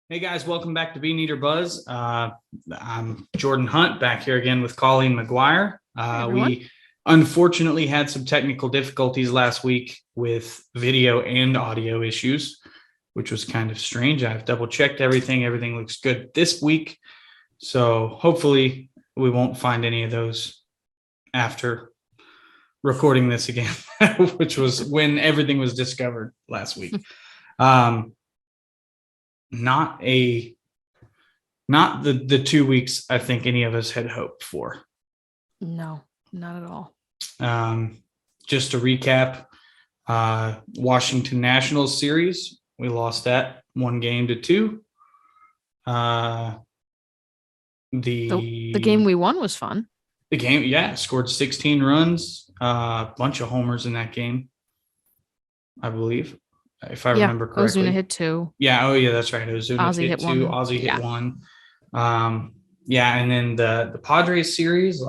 Hey guys, welcome back to Beaneater Buzz. I'm Jordan Hunt back here again with Colleen McGuire. We unfortunately had some technical difficulties last week with video and audio issues, which was kind of strange. I've double checked everything. Everything looks good this week. So hopefully we won't find any of those after recording this again, which was when everything was discovered last week. Not the 2 weeks I think any of us had hoped for. No, not at all. Just to recap, Washington Nationals series, we lost that 1-2. The game we won was fun. The game, scored 16 runs, a bunch of homers in that game, I believe. If I remember correctly. Ozzie hit 2. Yeah. Oh, yeah, that's right. Ozzie hit 2. 1. Ozzie hit 1. And then the Padres series,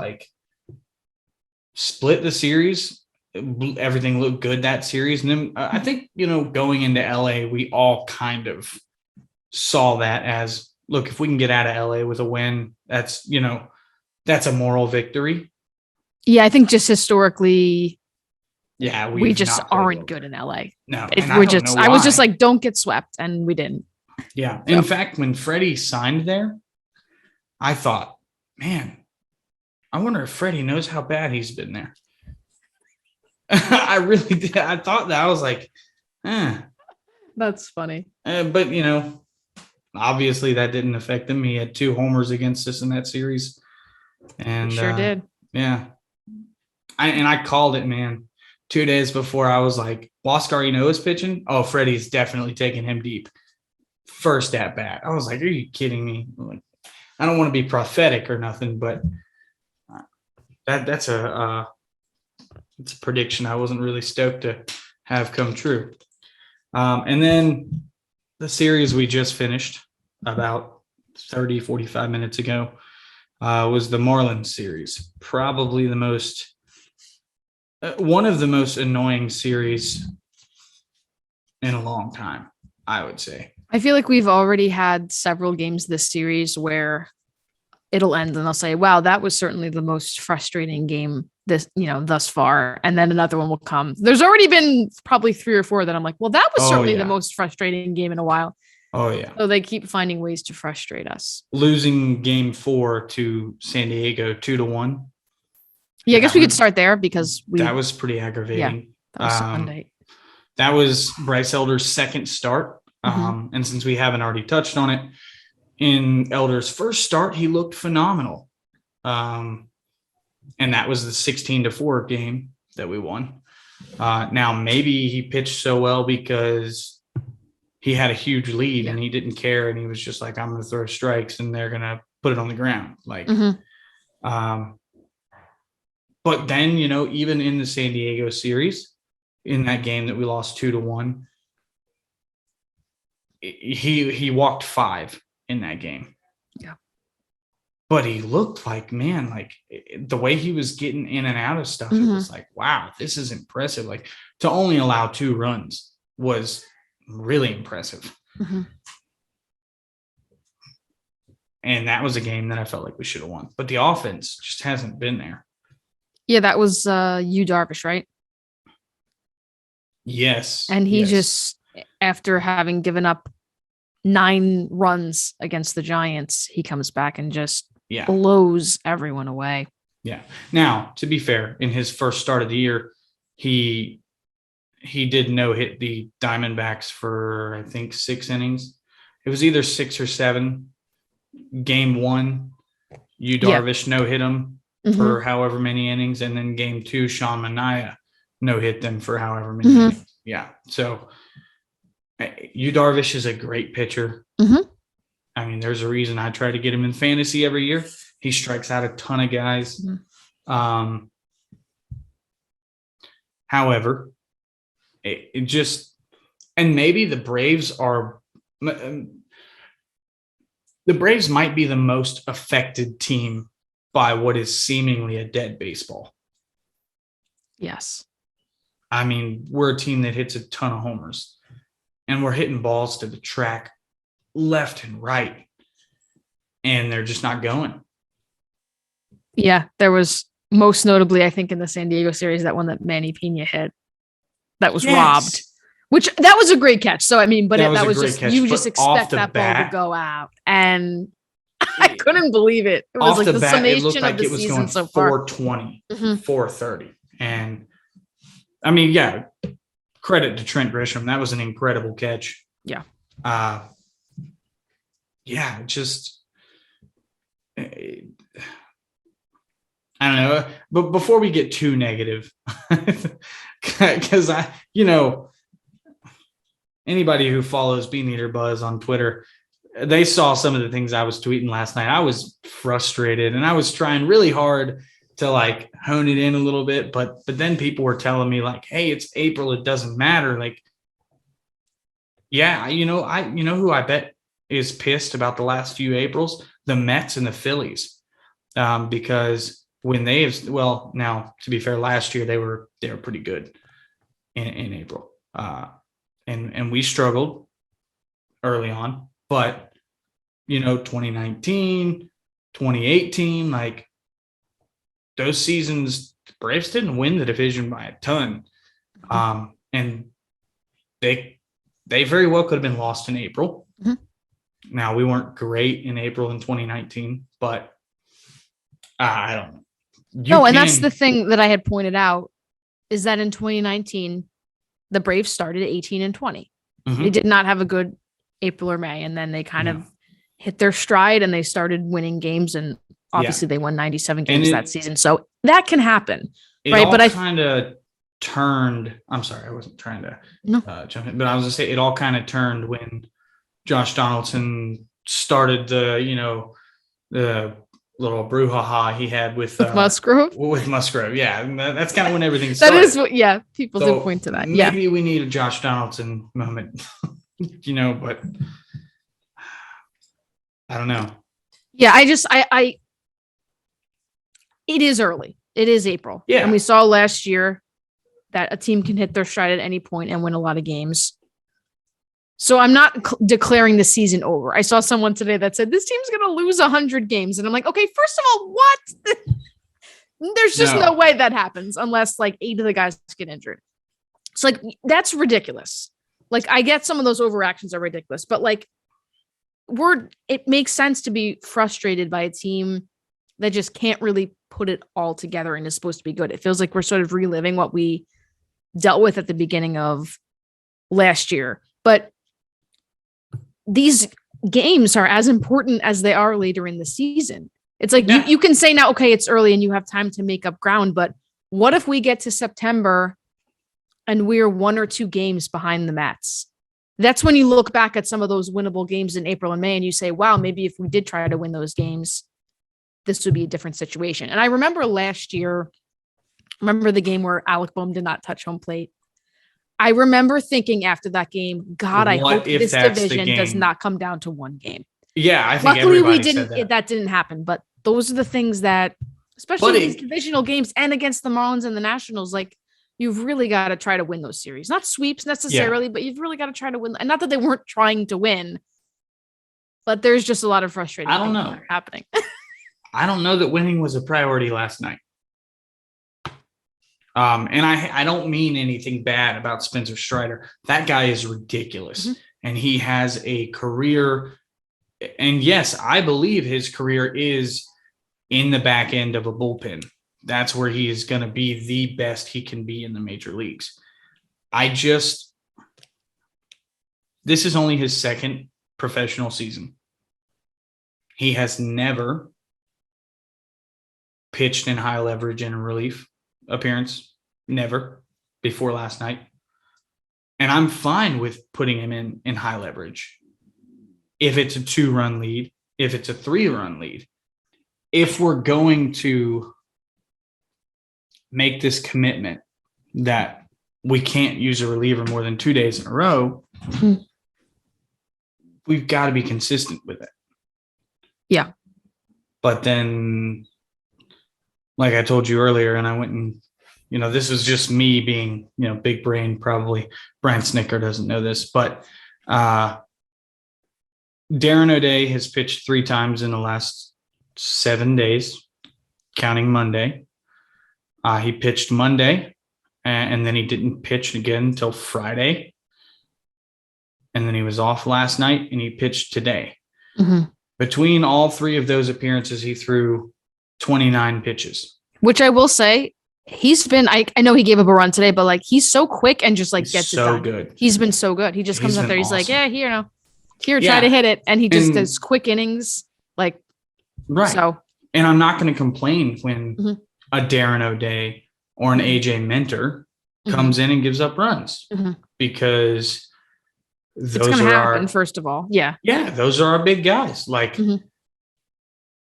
split the series. Everything looked good that series. And then I think, going into LA, we all kind of saw that as, look, if we can get out of LA with a win, that's a moral victory. Yeah, I think just historically, we just aren't good in LA. No, I was just like, don't get swept, and we didn't. Yeah. In fact, when Freddie signed there, I thought, man, I wonder if Freddie knows how bad he's been there. I really did. I thought that. I was like, That's funny. But, obviously that didn't affect him. He had 2 homers against us in that series. And sure did. Yeah. I called it, man. 2 days before, I was like, Huascar is pitching. Oh, Freddie's definitely taking him deep. First at bat. I was like, are you kidding me? Like, I don't want to be prophetic or nothing, but that's a prediction I wasn't really stoked to have come true. And then the series we just finished about 30, 45 minutes ago was the Marlin series. Probably the most one of the most annoying series in a long time, I would say. I feel like we've already had several games this series where it'll end and they'll say, wow, that was certainly the most frustrating game thus far. And then another one will come. There's already been probably 3 or 4 that I'm like, well, that was certainly the most frustrating game in a while. Oh, yeah. So they keep finding ways to frustrate us. Losing game 4 to San Diego 2-1. Yeah, I guess we could start there because that was pretty aggravating. Yeah, that was Sunday. That was Bryce Elder's second start. And since we haven't already touched on it, in Elder's first start, he looked phenomenal. And that was the 16-4 game that we won. Now, maybe he pitched so well because he had a huge lead and he didn't care. And he was just like, I'm going to throw strikes and they're going to put it on the ground. But then, even in the San Diego series, in that game that we lost 2-1, he walked 5 in that game. Yeah. But he looked like, man, like the way he was getting in and out of stuff, it was like, wow, this is impressive. Like to only allow 2 runs was really impressive. And that was a game that I felt like we should have won. But the offense just hasn't been there. Yeah, that was Darvish, right? Yes. And he just, after having given up 9 runs against the Giants, he comes back and just blows everyone away. Yeah. Now, to be fair, in his first start of the year, he did no-hit the Diamondbacks for, I think, 6 innings. It was either 6 or 7. Game 1, Darvish no-hit him for however many innings, and then game 2, Sean Manaea no-hit them for however many innings. Yeah. So Darvish is a great pitcher. I mean, there's a reason I try to get him in fantasy every year. He strikes out a ton of guys. However, it just, and maybe the Braves might be the most affected team by what is seemingly a dead baseball. Yes. I mean, we're a team that hits a ton of homers, and we're hitting balls to the track left and right, and they're just not going. Yeah, there was most notably, I think, in the San Diego series, that one that Manny Pena hit that was robbed, which that was a great catch. So, I mean, but that was just, you just expect that ball to go out. And I couldn't believe it. It was like the summation of the season so far. 420, 430. And I mean, yeah, credit to Trent Grisham. That was an incredible catch. Yeah. Yeah, just, I don't know. But before we get too negative, because anybody who follows Beaneater Buzz on Twitter, they saw some of the things I was tweeting last night. I was frustrated, and I was trying really hard to like hone it in a little bit, but then people were telling me like, hey, it's April, it doesn't matter. Like, yeah, who I bet is pissed about the last few Aprils? The Mets and the Phillies. Because when now to be fair, last year they were pretty good in April. And we struggled early on, but 2019, 2018, like those seasons, the Braves didn't win the division by a ton. And they very well could have been lost in April. Mm-hmm. Now, we weren't great in April in 2019, but I don't know. And that's the thing that I had pointed out, is that in 2019, the Braves started 18-20. Mm-hmm. They did not have a good April or May, and then they kind of hit their stride and they started winning games, and obviously they won 97 games that season. So that can happen, right? But I kind of turned. I'm sorry, I wasn't trying to jump in, but I was going to say it all kind of turned when Josh Donaldson started the little brouhaha he had with Musgrove. With Musgrove, yeah, and that's kind of when everything started. That is what, people do point to that. Maybe we need a Josh Donaldson moment, but I don't know. Yeah, it is early. It is April. Yeah, and we saw last year that a team can hit their stride at any point and win a lot of games. So I'm not declaring the season over. I saw someone today that said this team's going to lose 100 games. And I'm like, okay, first of all, what? There's just no way that happens unless like 8 of the guys get injured. It's like, that's ridiculous. Like, I get some of those overreactions are ridiculous, but like it makes sense to be frustrated by a team that just can't really put it all together and is supposed to be good. It feels like we're sort of reliving what we dealt with at the beginning of last year. But these games are as important as they are later in the season. It's like you can say now, okay, it's early and you have time to make up ground, but what if we get to September and we're 1 or 2 games behind the Mets? That's when you look back at some of those winnable games in April and May and you say, wow, maybe if we did try to win those games, this would be a different situation. And I remember last year, the game where Alec Boehm did not touch home plate. I remember thinking after that game, God, I hope this division does not come down to one game. Yeah, I think luckily we didn't. That didn't happen. But those are the things that, especially these divisional games and against the Marlins and the Nationals, like you've really got to try to win those series. Not sweeps necessarily, but you've really got to try to win. And not that they weren't trying to win, but there's just a lot of frustrating things that are happening. I don't know that winning was a priority last night. And I don't mean anything bad about Spencer Strider. That guy is ridiculous. Mm-hmm. And he has a career. And yes, I believe his career is in the back end of a bullpen. That's where he is going to be the best he can be in the major leagues. This is only his second professional season. He has never pitched in high leverage and relief appearance. Never before last night. And I'm fine with putting him in high leverage. If it's a 2-run lead, if it's a 3-run lead, if we're going to make this commitment that we can't use a reliever more than 2 days in a row, we've got to be consistent with it. Yeah. But then, like I told you earlier, and I went and, this is just me being, big brain, probably. Brian Snicker doesn't know this, but Darren O'Day has pitched 3 times in the last 7 days, counting Monday. He pitched Monday, and then he didn't pitch again until Friday. And then he was off last night, and he pitched today. Mm-hmm. Between all 3 of those appearances, he threw 29 pitches. Which I will say, he's been, I know he gave up a run today, but like he's so quick and just like gets so it done. Good. He's been so good. He just comes out there. He's awesome. like, yeah, here, try to hit it. And he just does quick innings. Like, right. So, and I'm not going to complain when a Darren O'Day or an AJ Mentor comes in and gives up runs because those it's going to happen, our, first of all. Yeah. Yeah. Those are our big guys. Like,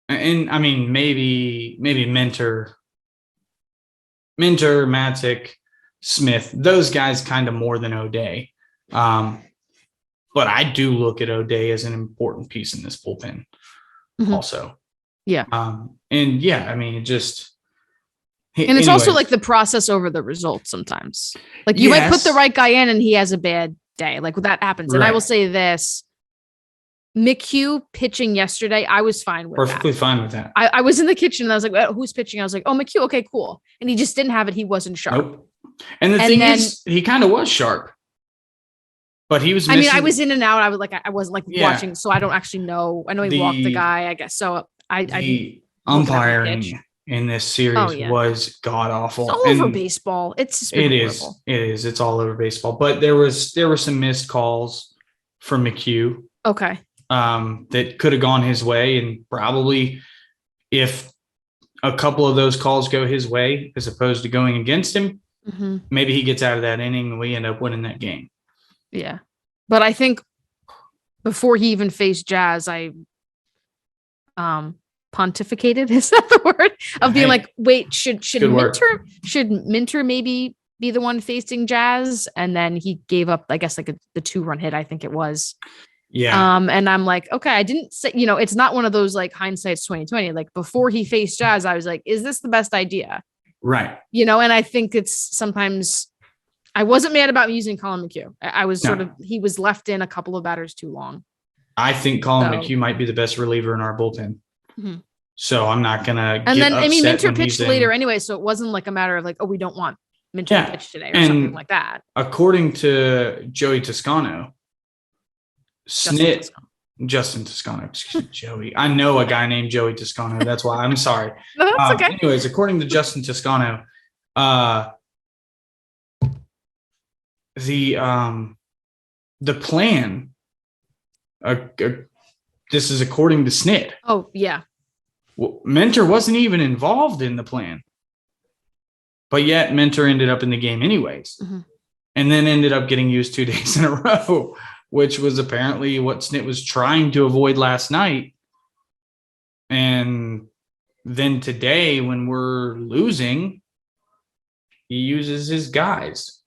and I mean, maybe Mentor, Matic, Smith, those guys kind of more than O'Day. But I do look at O'Day as an important piece in this bullpen also. Yeah. And yeah, I mean, it just. And it's also like the process over the results sometimes. Like you might put the right guy in and he has a bad day. Like that happens. And I will say this. McHugh pitching yesterday, I was fine with Perfectly fine with that. I was in the kitchen and I was like, well, who's pitching? I was like, oh, McHugh. Okay, cool. And he just didn't have it. He wasn't sharp. Nope. And the thing is, he kind of was sharp. But he was missing. I was in and out. I was like, I wasn't like watching, so I don't actually know. I know he walked the guy, I guess. So the umpiring in this series was god awful. It's all over baseball. It is. It is. It's all over baseball. But there were some missed calls for McHugh. Okay. That could have gone his way, and probably if a couple of those calls go his way as opposed to going against him, maybe he gets out of that inning and we end up winning that game. Yeah. But I think before he even faced Jazz, I pontificated, is that the word? Of being like, wait, should Minter maybe be the one facing Jazz? And then he gave up, I guess, like the 2-run hit, I think it was. Yeah. And I'm like, okay, I didn't say, it's not one of those like hindsight's 2020. Like before he faced Jazz, I was like, is this the best idea? Right. And I think it's sometimes I wasn't mad about using Colin McHugh. I was he was left in a couple of batters too long. I think Colin McHugh might be the best reliever in our bullpen. So I'm not going to. And then, Minter pitched later anyway. So it wasn't like a matter of like, oh, we don't want Minter to pitch today or something like that. According to Joey Toscano, Justin Toscano, excuse me, Joey. I know a guy named Joey Toscano. That's why I'm sorry. No, that's okay. Anyways, according to Justin Toscano, the plan, this is according to Snit. Oh, yeah. Well, Mentor wasn't even involved in the plan. But yet Mentor ended up in the game anyways. And then ended up getting used 2 days in a row, which was apparently what Snit was trying to avoid last night. And then today, when we're losing, he uses his guys.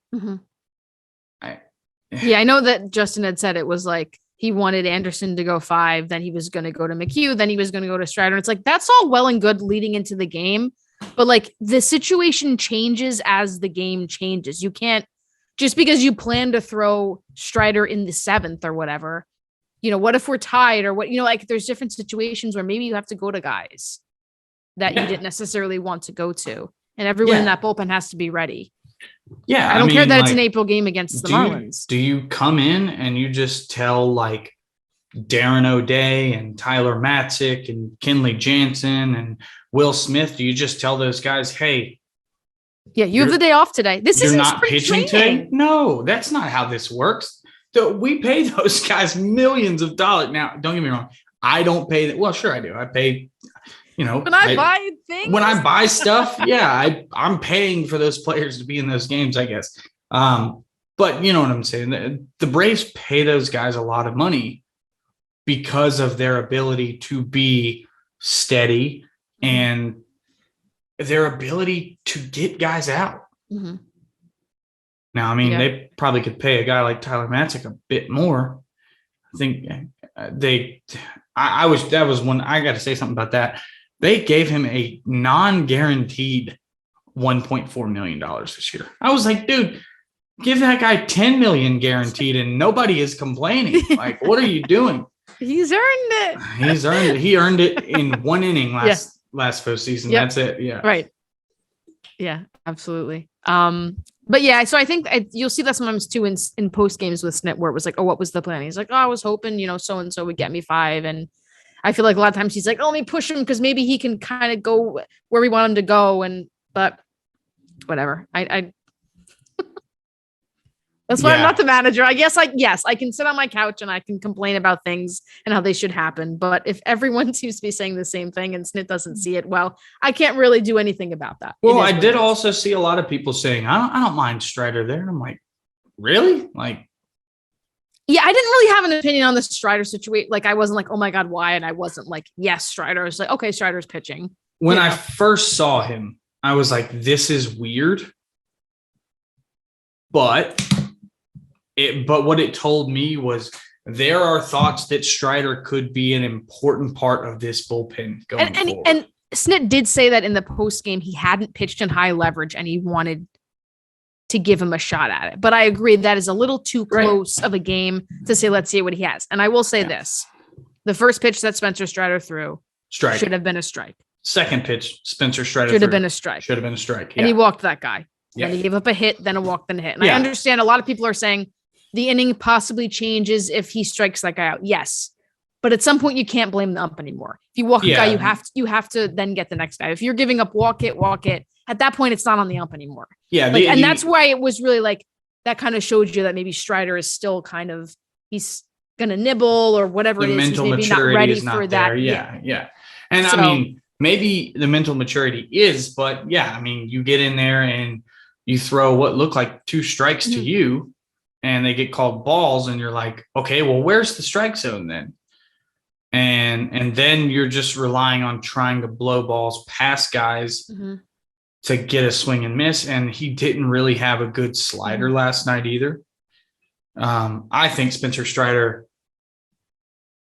I know that Justin had said it was like he wanted Anderson to go 5, then he was going to go to McHugh, then he was going to go to Strider. It's like, that's all well and good leading into the game. But like the situation changes as the game changes. You can't, just because you plan to throw Strider in the 7th or whatever, what if we're tied or what, like there's different situations where maybe you have to go to guys that you didn't necessarily want to go to. And everyone in that bullpen has to be ready. Yeah. I don't care that it's an April game against the Marlins. Do you come in and you just tell like Darren O'Day and Tyler Matzik and Kenley Jansen and Will Smith? Do you just tell those guys, hey, you have the day off today. This isn't not pitching today? No, that's not how this works. We pay those guys millions of dollars. Now, don't get me wrong. I don't pay that. Well, sure I do. I pay, when I buy things, when I buy stuff, I'm paying for those players to be in those games, I guess. But you know what I'm saying? The Braves pay those guys a lot of money because of their ability to be steady and their ability to get guys out. Now, they probably could pay a guy like Tyler Matzik a bit more. I think that was one, I got to say something about that. They gave him a non-guaranteed $1.4 million this year. I was like, dude, give that guy $10 million guaranteed and nobody is complaining. Like, what are you doing? He's earned it. He's earned it. He earned it in one inning last postseason. Yep. That's it. Yeah. Right. Yeah, absolutely. But yeah, so I think you'll see that sometimes too in post games with Snit, where it was like, oh, what was the plan? He's like, oh, I was hoping, so and so would get me 5. And I feel like a lot of times he's like, oh, let me push him because maybe he can kind of go where we want him to go. But whatever. That's why I'm not the manager. I guess I can sit on my couch and I can complain about things and how they should happen. But if everyone seems to be saying the same thing and Snit doesn't see it, well, I can't really do anything about that. Well, I did also see a lot of people saying, I don't mind Strider there. And I'm like, really? Like, yeah, I didn't really have an opinion on the Strider situation. Like, I wasn't like, oh my God, why? And I wasn't like, yes, Strider. I was like, okay, Strider's pitching. When I first saw him, I was like, this is weird. But what it told me was there are thoughts that Strider could be an important part of this bullpen going forward. And Snit did say that in the post game, he hadn't pitched in high leverage and he wanted to give him a shot at it. But I agree that is a little too close of a game to say, let's see what he has. And I will say this, the first pitch that Spencer Strider threw should have been a strike. Second pitch, Spencer Strider should have been a strike. Should have been a strike. And he walked that guy. Yeah. And he gave up a hit, then a walk, then a hit. And I understand a lot of people are saying the inning possibly changes if he strikes that guy out. Yes. But at some point you can't blame the ump anymore. If you walk a guy, you have to then get the next guy. If you're giving up walk it. At that point, it's not on the ump anymore. Yeah. And that's why it was really like, that kind of showed you that maybe Strider is still kind of, he's going to nibble or whatever it is. Mental He's maybe maturity not ready is not for there. that. Yeah. And so, I mean, maybe the mental maturity is, but yeah, I mean, you get in there and you throw what look like 2 strikes to you and they get called balls and you're like, okay, well, where's the strike zone then? And then you're just relying on trying to blow balls past guys to get a swing and miss. And he didn't really have a good slider last night either. I think Spencer Strider,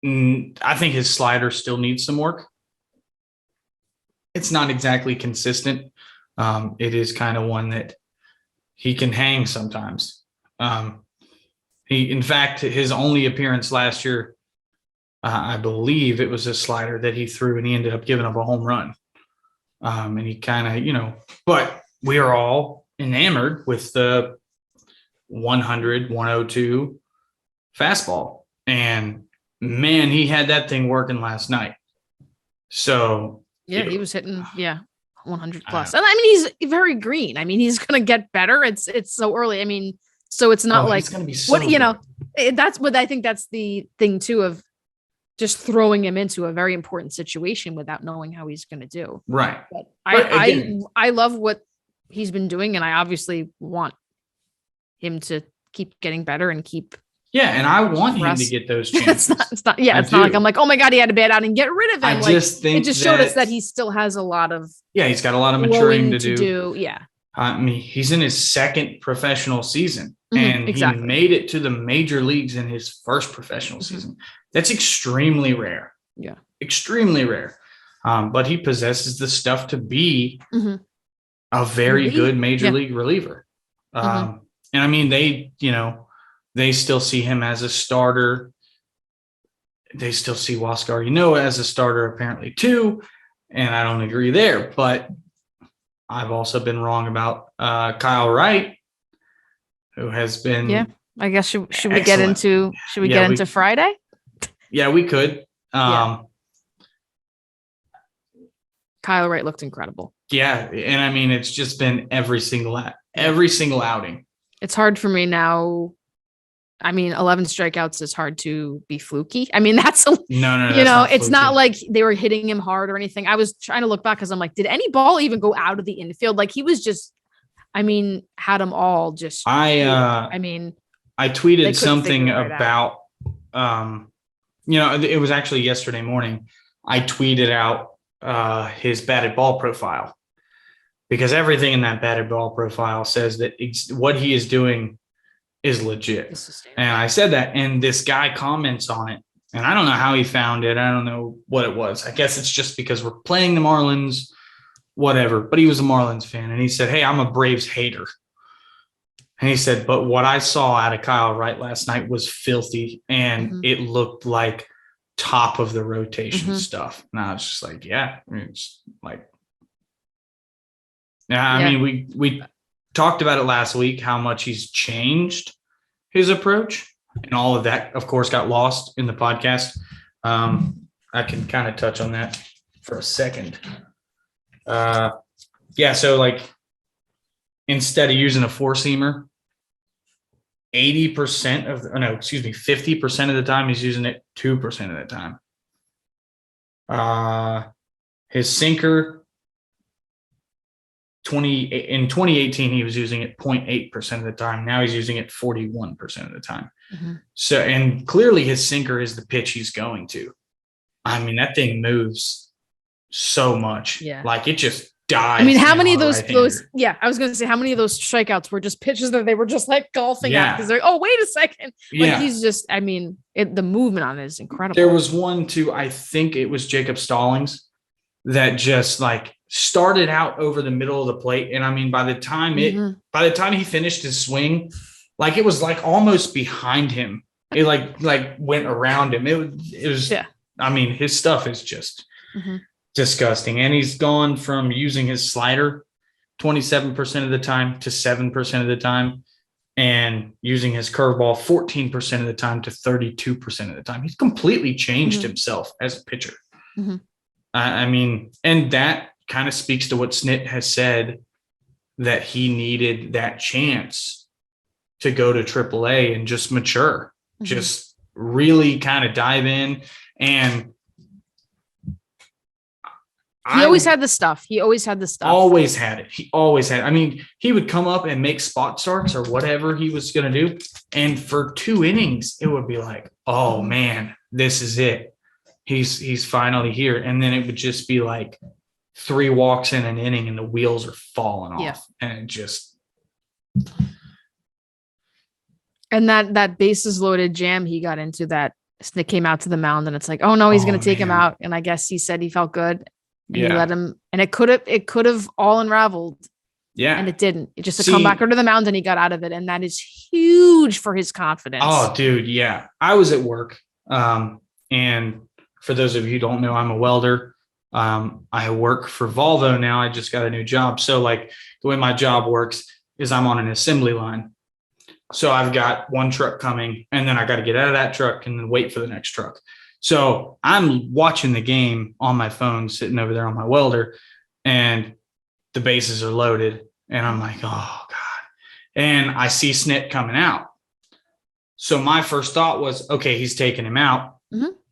I think his slider still needs some work. It's not exactly consistent. It is kind of one that he can hang sometimes. In fact, his only appearance last year, I believe it was a slider that he threw and he ended up giving up a home run. And he kind of, but we are all enamored with the 100, 102 fastball. And man, he had that thing working last night. So yeah, he was hitting, 100 plus. And I mean, he's very green. I mean, he's going to get better. It's so early. I mean, so it's not like that's what I think that's the thing too, of just throwing him into a very important situation without knowing how he's going to do. Right. But I love what he's been doing. And I obviously want him to keep getting better and keep. Yeah. And I want him to get those chances. it's not like, I'm like, oh my God, he had a bad outing, get rid of him. It just showed us that he still has a lot of. Yeah. He's got a lot of maturing to do. Yeah. I mean, he's in his second professional season and he made it to the major leagues in his first professional season. That's extremely rare. Yeah. Extremely rare. But he possesses the stuff to be a very good major league reliever. And I mean, they still see him as a starter. They still see Huascar, as a starter apparently too. And I don't agree there, but I've also been wrong about Kyle Wright, who has been. Yeah, I guess should we get into Friday? Yeah, we could. Kyle Wright looked incredible. Yeah, and I mean it's just been every single outing. It's hard for me now. I mean, 11 strikeouts is hard to be fluky. I mean, that's no, it's not like they were hitting him hard or anything. I was trying to look back because I'm like, did any ball even go out of the infield? Like he was just, had them all just. I tweeted something about, it was actually yesterday morning. I tweeted out his batted ball profile because everything in that batted ball profile says that what he is doing is legit. And I said that, and this guy comments on it, and I don't know how he found it. I don't know what it was. I guess it's just because we're playing the Marlins, whatever, but he was a Marlins fan. And he said, hey, I'm a Braves hater. And he said, but what I saw out of Kyle Wright last night was filthy. And it looked like top of the rotation Mhm. stuff. Now it's just like, yeah, I mean, it's like, yeah, I mean, we talked about it last week, how much he's changed his approach, and all of that, of course, got lost in the podcast. I can kind of touch on that for a second. Yeah, so like instead of using a four-seamer, 50% of the time he's using it 2% of the time. His sinker, in 2018, he was using it 0.8% of the time. Now he's using it 41% of the time. Mhm. So, and clearly his sinker is the pitch he's going to. I mean, that thing moves so much. Yeah. Like it just dies. I mean, how many of on a those right-hander. yeah, I was going to say how many of those strikeouts were just pitches that they were just like golfing at Yeah. because they're like, oh, wait a second. Like Yeah. he's just, I mean, the movement on it is incredible. There was one too, I think it was Jacob Stallings, that just like started out over the middle of the plate. And I mean, by the time he finished his swing, like it was like almost behind him. It like went around him. It was, Yeah. I mean, his stuff is just Mhm. disgusting. And he's gone from using his slider 27% of the time to 7% of the time, and using his curveball 14% of the time to 32% of the time. He's completely changed himself as a pitcher. Mhm. I mean, and that kind of speaks to what Snit has said, that he needed that chance to go to AAA and just mature, just really kind of dive in. And he always had the stuff. Always had it. He always had it. I mean, he would come up and make spot starts or whatever he was going to do. And for 2 innings, it would be like, oh man, this is it. He's finally here. And then it would just be like 3 walks in an inning and the wheels are falling off. And it just. And that bases loaded jam he got into, that Snit came out to the mound and it's like, oh no, he's going to take him out. And I guess he said he felt good. And he let him, and it could have all unraveled. Yeah. And it didn't. It just come back under the mound and he got out of it. And that is huge for his confidence. Oh, dude. Yeah. I was at work. And for those of you who don't know, I'm a welder. I work for Volvo now. I just got a new job. So like the way my job works is I'm on an assembly line. So I've got one truck coming and then I got to get out of that truck and then wait for the next truck. So I'm watching the game on my phone, sitting over there on my welder, and the bases are loaded. And I'm like, oh God. And I see Snit coming out. So my first thought was, okay, he's taking him out.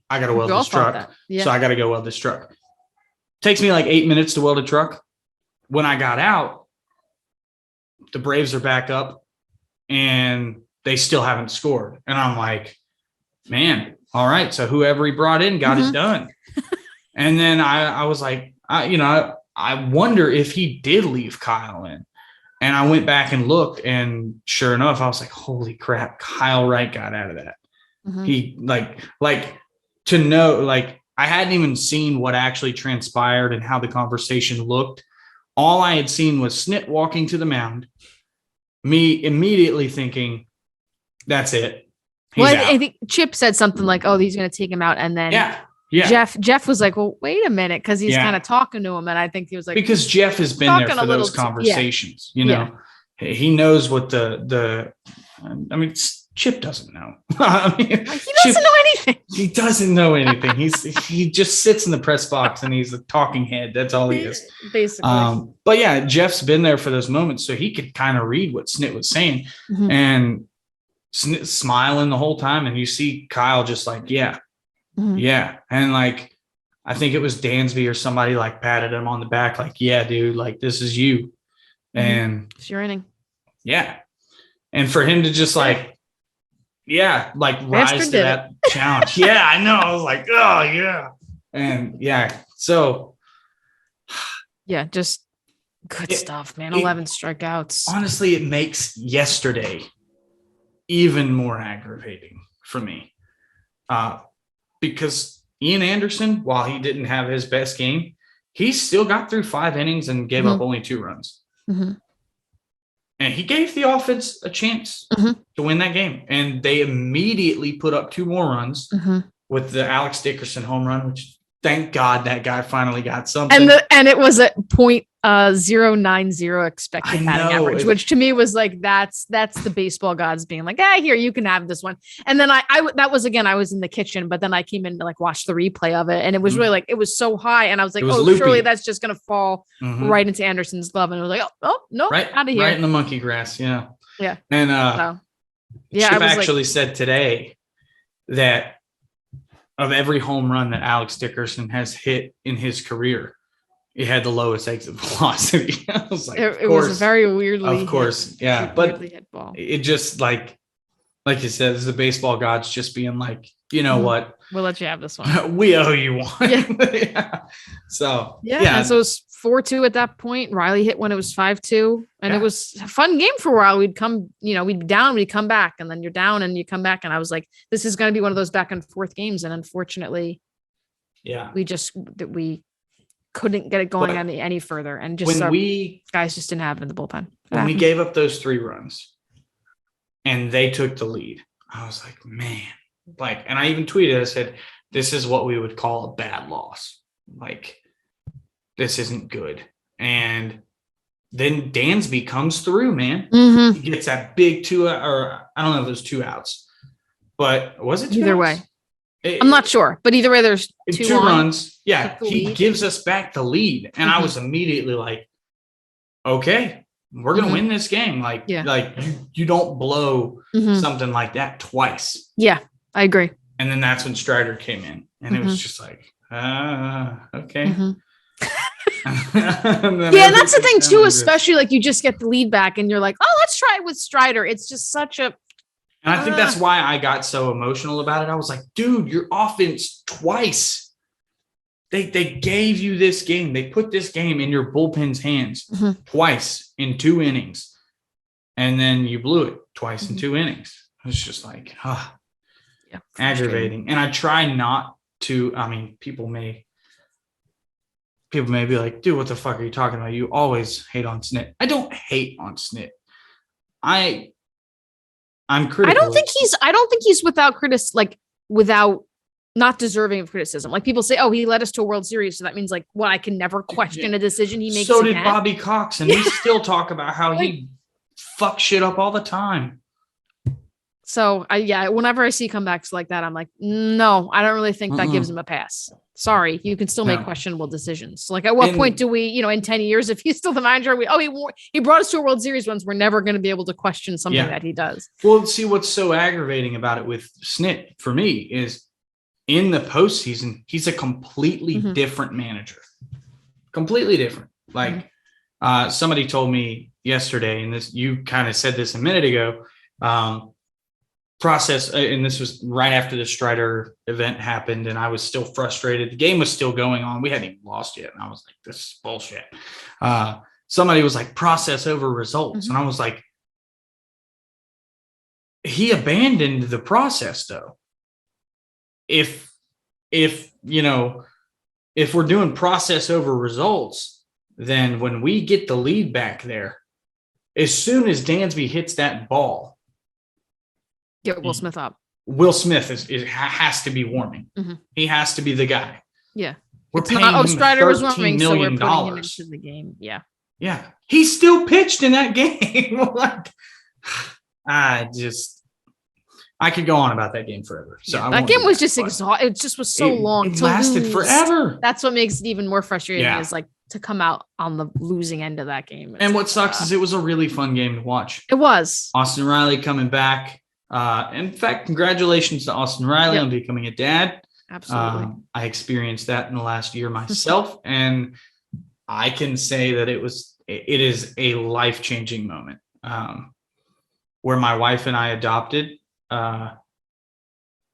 I got to weld this truck. Yeah. So I got to go weld this truck. Takes me like 8 minutes to weld a truck. When I got out, the Braves are back up and they still haven't scored. And I'm like, man, all right. So whoever he brought in got it done. And then I was like, I wonder if he did leave Kyle in. And I went back and looked, and sure enough, I was like, holy crap, Kyle Wright got out of that. He like to know, like I hadn't even seen what actually transpired and how the conversation looked. All I had seen was Snit walking to the mound, me immediately thinking, that's it. I think Chip said something like, oh, he's going to take him out. And then Jeff was like, well, wait a minute. Cause he's kind of talking to him. And I think he was like, because Jeff has been there for those conversations, you know, he knows what Chip doesn't know. I mean, he doesn't know anything. He doesn't know anything. He just sits in the press box and he's a talking head. That's all he is. Basically. But yeah, Jeff's been there for those moments. So he could kind of read what Snit was saying and Snit smiling the whole time. And you see Kyle just like, yeah. And like, I think it was Dansby or somebody like patted him on the back. Like, yeah, dude, like this is you. And it's your inning. Yeah. And for him to just like, rise to that challenge. Yeah, I know. I was like, oh yeah. And so just good stuff, man. 11 strikeouts. Honestly, it makes yesterday even more aggravating for me. Because Ian Anderson, while he didn't have his best game, he still got through 5 innings and gave up only 2 runs. And he gave the offense a chance to win that game. And they immediately put up 2 more runs. with the Alex Dickerson home run, which thank God that guy finally got something. And it was at .090 expected I batting know, average, which to me was like, that's the baseball gods being like, here, you can have this one. And then I was in the kitchen, but then I came in to like watch the replay of it. And it was really like, it was so high. And I was like, surely that's just going to fall right into Anderson's glove. And it was like, no, right out of here. Right in the monkey grass. Yeah. Yeah. And, Chip actually said today that of every home run that Alex Dickerson has hit in his career, it had the lowest exit velocity. I was like, it was a very weirdly, of course, hit, but hit ball. It just like you said, this is the baseball gods just being like, you know what, we'll let you have this one. We owe you one. Yeah. So and so it was 4-2 at that point. Reilly hit when it was 5-2, and it was a fun game for a while. We'd be down, we'd come back, and then you're down and you come back. And I was like, this is going to be one of those back and forth games. And unfortunately, we couldn't get it going any further. And just guys just didn't have it in the bullpen. When we gave up those 3 runs and they took the lead, I was like, man, and I even tweeted, I said, this is what we would call a bad loss. Like, this isn't good. And then Dansby comes through, man. He gets that big 2, or I don't know if it was 2 outs, but was it 2 either outs? way? I'm not sure, but either way, there's 2 runs. Yeah, he gives us back the lead, and I was immediately like, okay, we're gonna win this game. Like you don't blow something like that twice. Yeah, I agree. And then that's when Strider came in, and it was just like, okay. Yeah, that's the thing too, especially like you just get the lead back and you're like, let's try it with Strider. It's just such a, and I think that's why I got so emotional about it. I was like, dude, your offense twice. They gave you this game. They put this game in your bullpen's hands twice in 2 innings. And then you blew it twice in 2 innings. It was just like, aggravating. And I try not to, I mean, people may be like, dude, what the fuck are you talking about? You always hate on Snit. I don't hate on Snit. I'm critical. I don't think he's without not deserving of criticism. Like people say, he led us to a World Series. So that means like, I can never question a decision he makes. So did Bobby Cox. And we still talk about how he fucks shit up all the time. So whenever I see comebacks like that, I'm like, no, I don't really think that gives him a pass. Sorry, you can still make questionable decisions. Like at what point do we, in 10 years, if he's still the manager, he brought us to a World Series once, we're never going to be able to question something that he does. Well, see, what's so aggravating about it with Snit for me is in the postseason, he's a completely different manager. Completely different. Like somebody told me yesterday, and you kind of said this a minute ago, process, and this was right after the Strider event happened, and I was still frustrated. The game was still going on. We hadn't even lost yet, and I was like, this is bullshit. Somebody was like, process over results, and I was like, he abandoned the process, though. If we're doing process over results, then when we get the lead back there, as soon as Dansby hits that ball, get Will Smith up. Will Smith has to be warming. He has to be the guy. Yeah. We're paying him Strider was warming, $13 so million. we're putting him into the game. Yeah. Yeah. He still pitched in that game. I could go on about that game forever. So that game was just exhausting. It just was so long. It lasted forever. That's what makes it even more frustrating is like to come out on the losing end of that game. And what sucks is it was a really fun game to watch. It was. Austin Reilly coming back. In fact, congratulations to Austin Reilly on becoming a dad. Absolutely. I experienced that in the last year myself, and I can say that it is a life-changing moment. Where my wife and I adopted,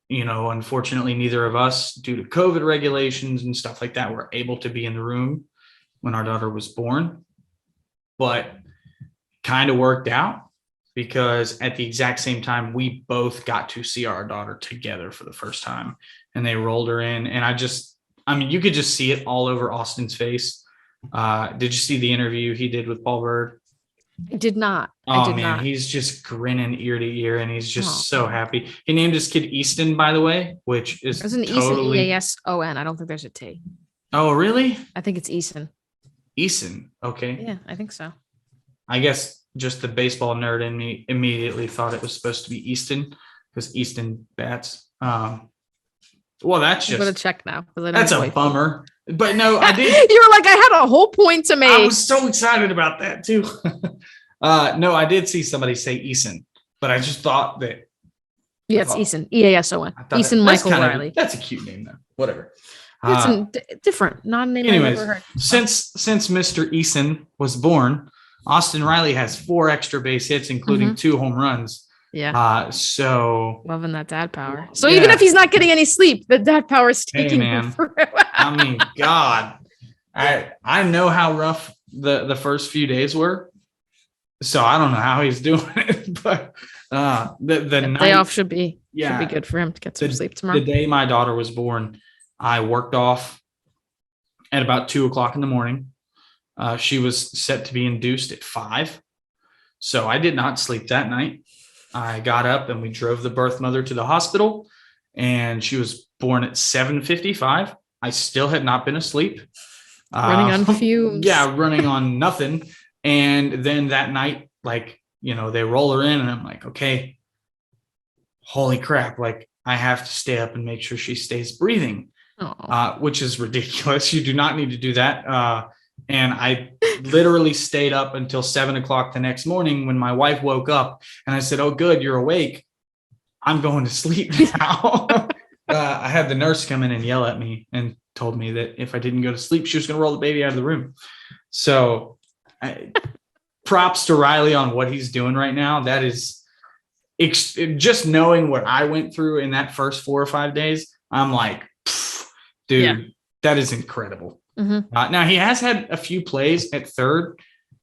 unfortunately, neither of us, due to COVID regulations and stuff like that, were able to be in the room when our daughter was born, but kind of worked out. Because at the exact same time, we both got to see our daughter together for the first time, and they rolled her in. And you could just see it all over Austin's face. Did you see the interview he did with Paul Bird? I did not. Oh I did man, not. he's just grinning ear to ear, and he's just Oh, so happy. He named his kid Easton, by the way, which is there's an Eason, totally. Eason. I don't think there's a T. Oh, really? I think it's Eason. Eason. Okay. Yeah, I think so. I guess just the baseball nerd in me immediately thought it was supposed to be Easton because Easton bats. Well, that's I'm gonna just check now because I don't. that's a quite- bummer. But no, I did. You were like, I had a whole point to make. I was so excited about that too. No, I did see somebody say Eason, but I just thought that. Yeah, it's Eason. Eason. I thought Eason that's Michael kind of- Reilly. That's a cute name though. Whatever. It's different, not a name I've Anyways, ever heard. since Mr. Eason was born, Austin Reilly has 4 extra base hits, including 2 home runs. Yeah, So loving that dad power. So Yeah. even if he's not getting any sleep, the dad power is Hey, taking man. him forever. I mean, God, I know how rough the first few days were, so I don't know how he's doing it. But the night, Day off should be yeah, good for him to get some sleep tomorrow. the day my daughter was born, I worked off at about 2:00 in the morning. She was set to be induced at 5, so I did not sleep that night. I got up and we drove the birth mother to the hospital, and she was born at 7:55. I still had not been asleep. Running on fumes. Yeah, running on nothing. And then that night, like, they roll her in, and I'm like, okay, holy crap. Like, I have to stay up and make sure she stays breathing, which is ridiculous. You do not need to do that. And I literally stayed up until 7:00 the next morning when my wife woke up, and I said, oh, good, you're awake. I'm going to sleep now. I had the nurse come in and yell at me and told me that if I didn't go to sleep, she was going to roll the baby out of the room. So props to Reilly on what he's doing right now. That is just knowing what I went through in that first 4 or 5 days. I'm like, dude, that is incredible. Mm-hmm. Now, he has had a few plays at third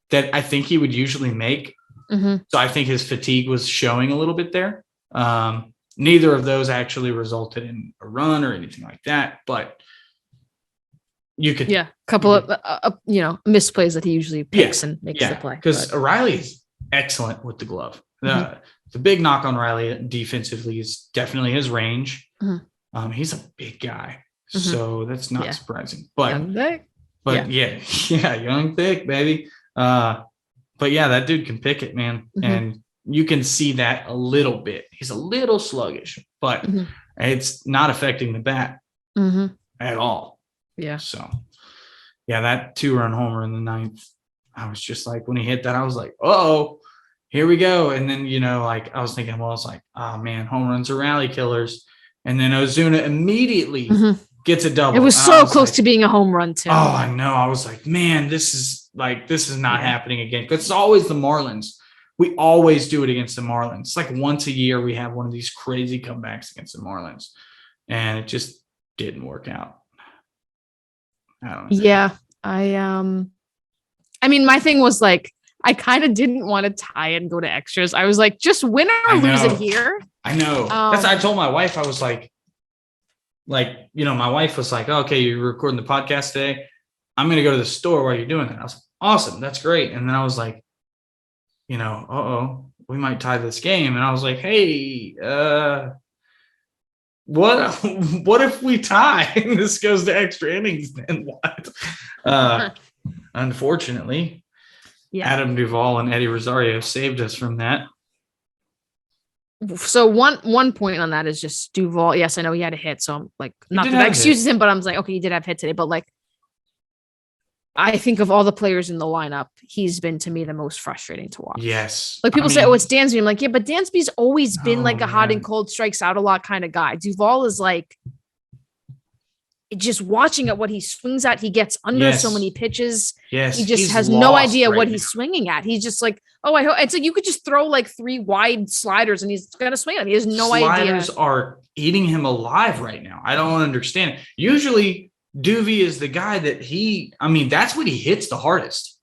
that I think he would usually make. Mm-hmm. So I think his fatigue was showing a little bit there. Neither of those actually resulted in a run or anything like that, but you could. Yeah, a couple of, misplays that he usually picks and makes the play. Because Reilly is excellent with the glove. The big knock on Reilly defensively is definitely his range. Mm-hmm. He's a big guy. Mm-hmm. So that's not surprising, but young thick baby. But yeah, that dude can pick it, man. Mm-hmm. And you can see that a little bit. He's a little sluggish, but it's not affecting the bat at all. Yeah. So yeah, that 2-run homer in the 9th, I was just like, when he hit that, I was like, oh, here we go. And then, I was thinking, well, it's like, oh man, home runs are rally killers. And then Ozuna immediately gets a double. It was so close to being a home run too. Oh, I know. I was like, man, this is not happening again. Because it's always the Marlins. We always do it against the Marlins. It's like once a year we have one of these crazy comebacks against the Marlins. And it just didn't work out. I don't know. Yeah. I mean, my thing was like, I kind of didn't want to tie and go to extras. I was like, just win or lose it here. I know. I told my wife, I was like, my wife was like, oh, okay, you're recording the podcast today. I'm going to go to the store while you're doing that. I was like, awesome. That's great. And then I was like, we might tie this game. And I was like, hey, what if we tie and this goes to extra innings? Then what? Unfortunately, Adam Duvall and Eddie Rosario saved us from that. So one point on that is just Duvall. Yes, I know he had a hit, so I'm like, not that excuses him, but I'm like, okay, he did have a hit today. But like, I think of all the players in the lineup, he's been to me the most frustrating to watch. Yes. Like people say, oh, it's Dansby. I'm like, yeah, but Dansby's always been like a hot and cold, strikes out a lot kind of guy. Duvall is like, just watching at what he swings at, he gets under so many pitches. Yes. He just has no idea what he's swinging at. He's just like, oh, I hope it's like you could just throw like 3 wide sliders and he's gonna swing it. He has no idea. Sliders are eating him alive right now. I don't understand it. Usually Duvy is the guy that that's what he hits the hardest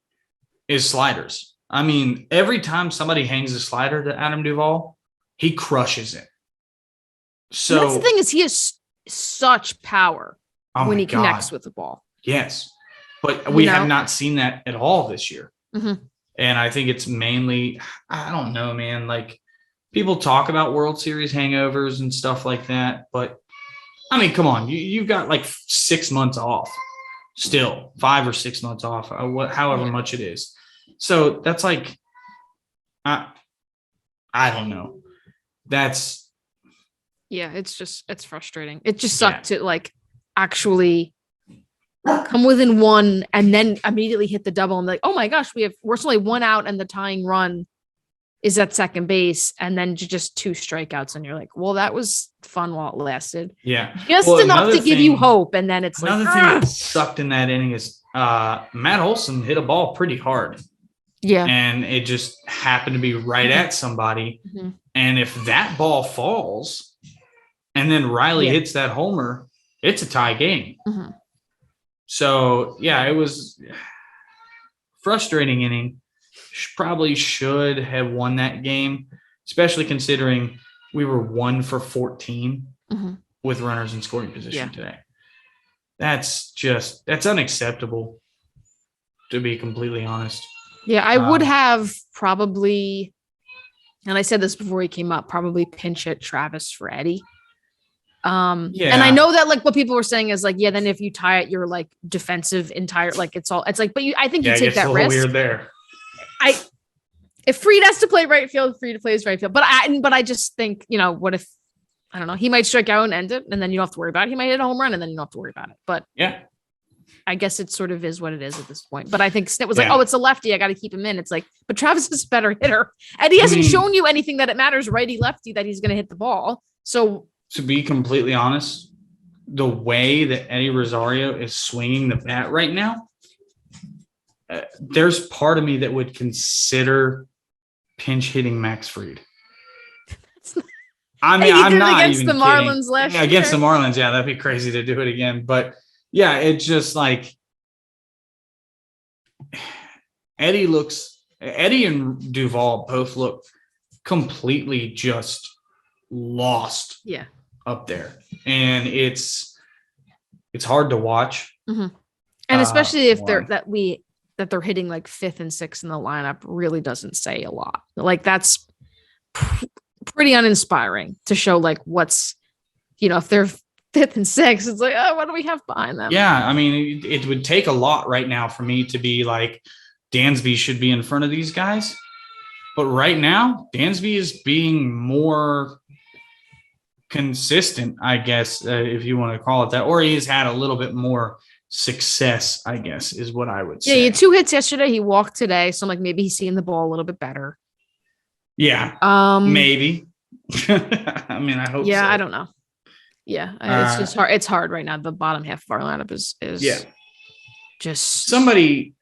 is sliders. I mean, every time somebody hangs a slider to Adam Duvall, he crushes it. So and that's the thing is he has such power when he connects with the ball. Yes. But we have not seen that at all this year. And I think it's mainly, I don't know, man, like people talk about World Series hangovers and stuff like that. But I mean, come on, you've got like 6 months off still, 5 or 6 months off, however much it is. So that's like, I don't know. It's frustrating. It just sucked to like actually come within one and then immediately hit the double and like, oh my gosh, we're only 1 out and the tying run is at second base, and then just 2 strikeouts, and you're like, well, that was fun while it lasted. Yeah. Just enough to give you hope. And then it's another thing that sucked in that inning is Matt Olson hit a ball pretty hard. Yeah. And it just happened to be right at somebody. Mm-hmm. And if that ball falls and then Reilly hits that homer, it's a tie game. Mm-hmm. So, yeah, it was frustrating inning. Probably should have won that game, especially considering we were 1 for 14 with runners in scoring position today. That's unacceptable, to be completely honest. Yeah, I would have probably, and I said this before he came up, probably pinch hit Travis for Eddie. And I know that like what people were saying is like, yeah, then if you tie it, you're like defensive entire, like it's like, but I think you take that risk. Weird there. If Fried has to play right field, Fried plays right field. But I just think, what if, I don't know, he might strike out and end it, and then you don't have to worry about it. He might hit a home run, and then you don't have to worry about it. But yeah, I guess it sort of is what it is at this point. But I think Snit was like, oh, it's a lefty. I got to keep him in. It's like, but Travis is a better hitter. And he hasn't shown you anything that it matters, righty, lefty, that he's going to hit the ball. So to be completely honest, the way that Eddie Rosario is swinging the bat right now, there's part of me that would consider pinch hitting Max Fried. I mean, I'm not against even the Marlins last year. Against the Marlins, that'd be crazy to do it again. But yeah, it's just like Eddie and Duvall both look completely just lost. Yeah, up there, and it's hard to watch. Mm-hmm. And especially if they're hitting like 5th and 6th in the lineup really doesn't say a lot. Like that's pretty uninspiring to show like what's, if they're 5th and 6th, it's like, oh, what do we have behind them? Yeah. I mean, it would take a lot right now for me to be like, Dansby should be in front of these guys. But right now, Dansby is being more consistent, I guess, if you want to call it that, or he's had a little bit more success, I guess, is what I would say. Yeah, he had 2 hits yesterday. He walked today, so I'm like, maybe he's seeing the ball a little bit better. Yeah, maybe. I mean, I hope. Yeah, so. I don't know. Yeah, it's just hard. It's hard right now. The bottom half of our lineup is just somebody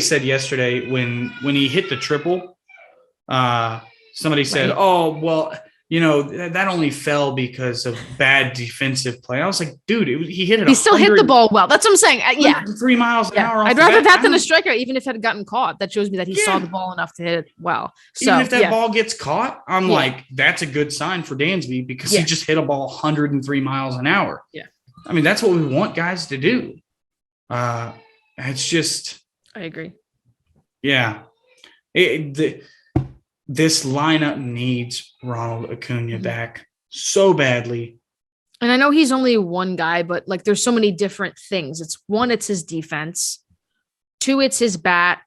said yesterday when he hit the triple. Somebody said, "Oh, well, that only fell because of bad defensive play." I was like, dude, he hit it. He still hit the ball well. That's what I'm saying. Yeah. 3 miles an hour. I'd rather that than a strikeout, even if it had gotten caught. That shows me that he saw the ball enough to hit it well. So even if that ball gets caught, I'm like, that's a good sign for Dansby because he just hit a ball 103 miles an hour. Yeah. I mean, that's what we want guys to do. It's just. I agree. Yeah. This lineup needs Ronald Acuña back so badly. And I know he's only one guy, but like there's so many different things. It's 1, it's his defense. 2, it's his bat.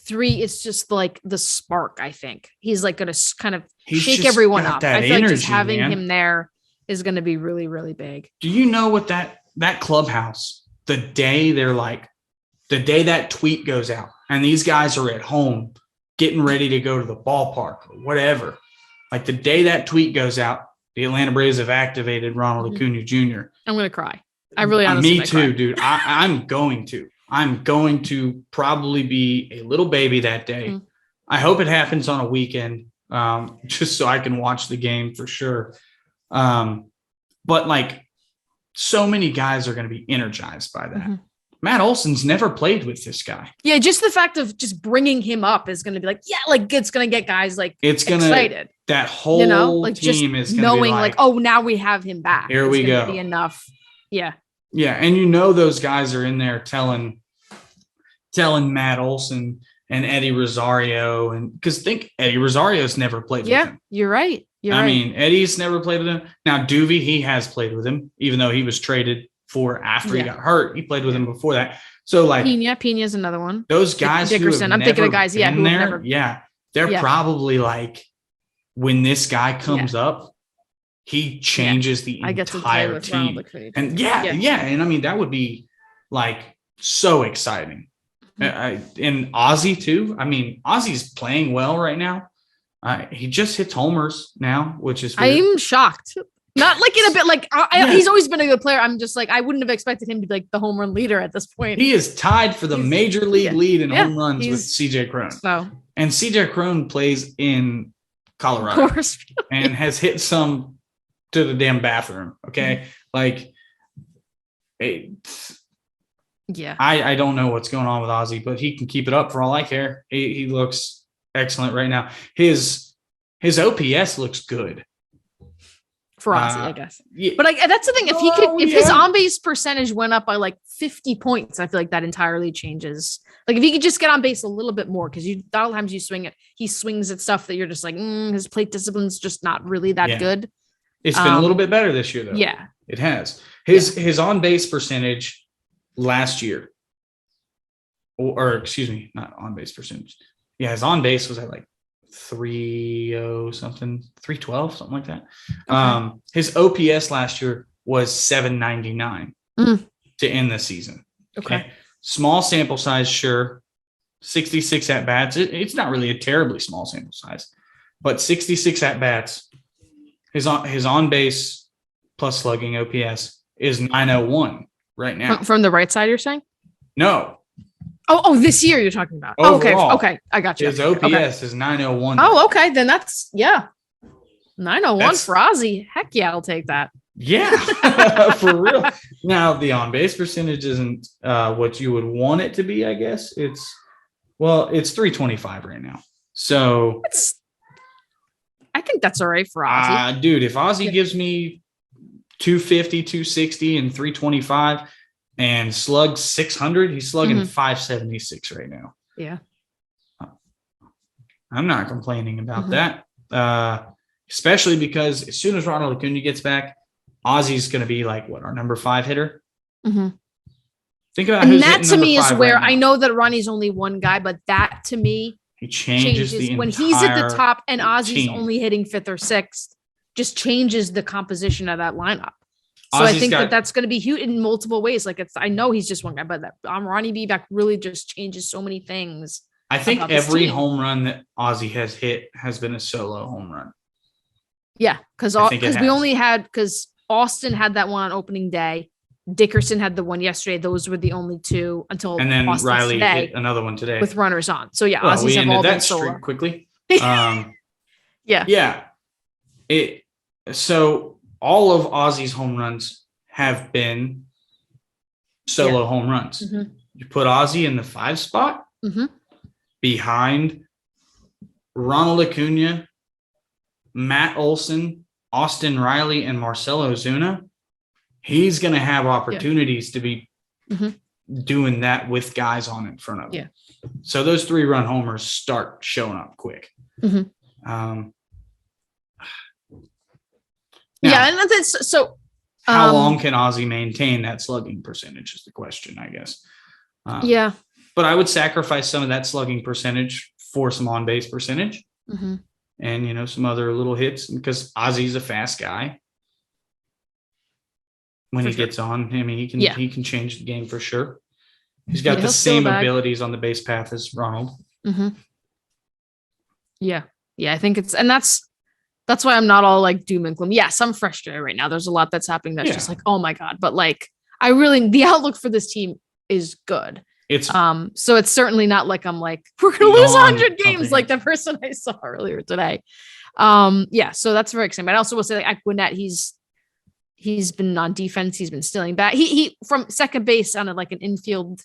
3, it's just like the spark, I think. He's like going to kind of shake everyone up. I feel like just having him there is going to be really, really big. Do you know what that clubhouse, the day that tweet goes out and these guys are at home getting ready to go to the ballpark or whatever, like the day that tweet goes out, the Atlanta Braves have activated Ronald Acuña Jr. I'm going to cry. I really honestly me too, dude. I'm going to probably be a little baby that day. Mm-hmm. I hope it happens on a weekend, just so I can watch the game for sure. But like so many guys are going to be energized by that. Mm-hmm. Matt Olson's never played with this guy. Yeah, just the fact of just bringing him up is going to be like, it's going to get guys like excited. That whole team is knowing like, oh, now we have him back. Here we go. Be enough. Yeah. Yeah, and those guys are in there telling Matt Olson, and Eddie Rosario, and because Eddie Rosario's never played with him. You're right. I mean, Eddie's never played with him. Now, Duvey, he has played with him, even though he was traded for after he got hurt. He played with him before that. So, like, Pena's another one. Those guys, Dickerson. I'm thinking of guys, who have never. They're probably like, when this guy comes up, he changes the entire team. And and I mean, that would be like so exciting. And Ozzie too. I mean, Ozzie's playing well right now. He just hits homers now, which is weird. I'm shocked. Not like in a bit like he's always been a good player. I'm just like, I wouldn't have expected him to be like the home run leader at this point. He is tied for the major league lead in home runs with CJ Cron. So, and CJ Cron plays in Colorado, of course, and has hit some to the damn bathroom. Okay. Like, I don't know what's going on with Ozzie, but he can keep it up for all I care. He looks excellent right now. His OPS looks good for Ozzie, I guess. Yeah. But that's the thing. If he could, if his on base percentage went up by like 50 points, I feel like that entirely changes. Like if he could just get on base a little bit more, because a lot of times you swing it, he swings at stuff that you're just like, his plate discipline's just not really that good. It's been a little bit better this year, though. Yeah, it has. His on base percentage last year, or excuse me, not on base percentage. Yeah, his on base was at like 3-0 something, 312, something like that. Okay. His OPS last year was 799 to end the season. Okay. Small sample size, sure. 66 at bats. It's not really a terribly small sample size, but 66 at bats. His on base plus slugging OPS is 901 right now. From the right side, you're saying? No. Oh, this year you're talking about. Overall, okay. I got you. His OPS is 901. Oh, okay. Then that's 901 for Ozzie. Heck yeah, I'll take that. Yeah, for real. Now the on base percentage isn't what you would want it to be. I guess it's 325 right now. So I think that's all right for Ozzie. Dude, if Ozzie gives me 250, 260, and 325. And slugs 600. He's slugging 576 right now. Yeah. I'm not complaining about that. Especially because as soon as Ronald Acuña gets back, Ozzie's going to be like, our number 5 hitter? Think about and that to me is where I know that Ronnie's only one guy, but that to me he changes the when he's at the top and Ozzie's only hitting 5th or 6th, just changes the composition of that lineup. So Ozzie's I think that's going to be huge in multiple ways. Like I know he's just one guy, but Ronnie B back really just changes so many things. I think every home run that Ozzie has hit has been a solo home run. Yeah, because Austin had that one on opening day. Dickerson had the one yesterday. Those were the only 2 until and then Austin's Reilly hit another one today with runners on. So yeah, Ozzie's have all been solo quickly. Yeah. So all of Ozzie's home runs have been solo home runs. You put Ozzie in the 5 spot behind Ronald Acuña, Matt Olson, Austin Reilly, and Marcelo Ozuna. He's going to have opportunities to be doing that with guys on in front of him. Yeah. So those 3-run homers start showing up quick. Now, and that's so. How long can Ozzie maintain that slugging percentage is the question, I guess. But I would sacrifice some of that slugging percentage for some on base percentage, and some other little hits because Ozzie's a fast guy. When he gets on, I mean, he can change the game for sure. He's got the same abilities on the base path as Ronald. Yeah, I think that's why I'm not all like doom and gloom. Yes, I'm frustrated right now. There's a lot that's happening that's just like, oh my God. But like, the outlook for this team is good. So it's certainly not like I'm like, we're going to lose 100 games like the person I saw earlier today. So that's very exciting. But I also will say like Gwinnett, he's been on defense. He's been stealing back. He from second base on like an infield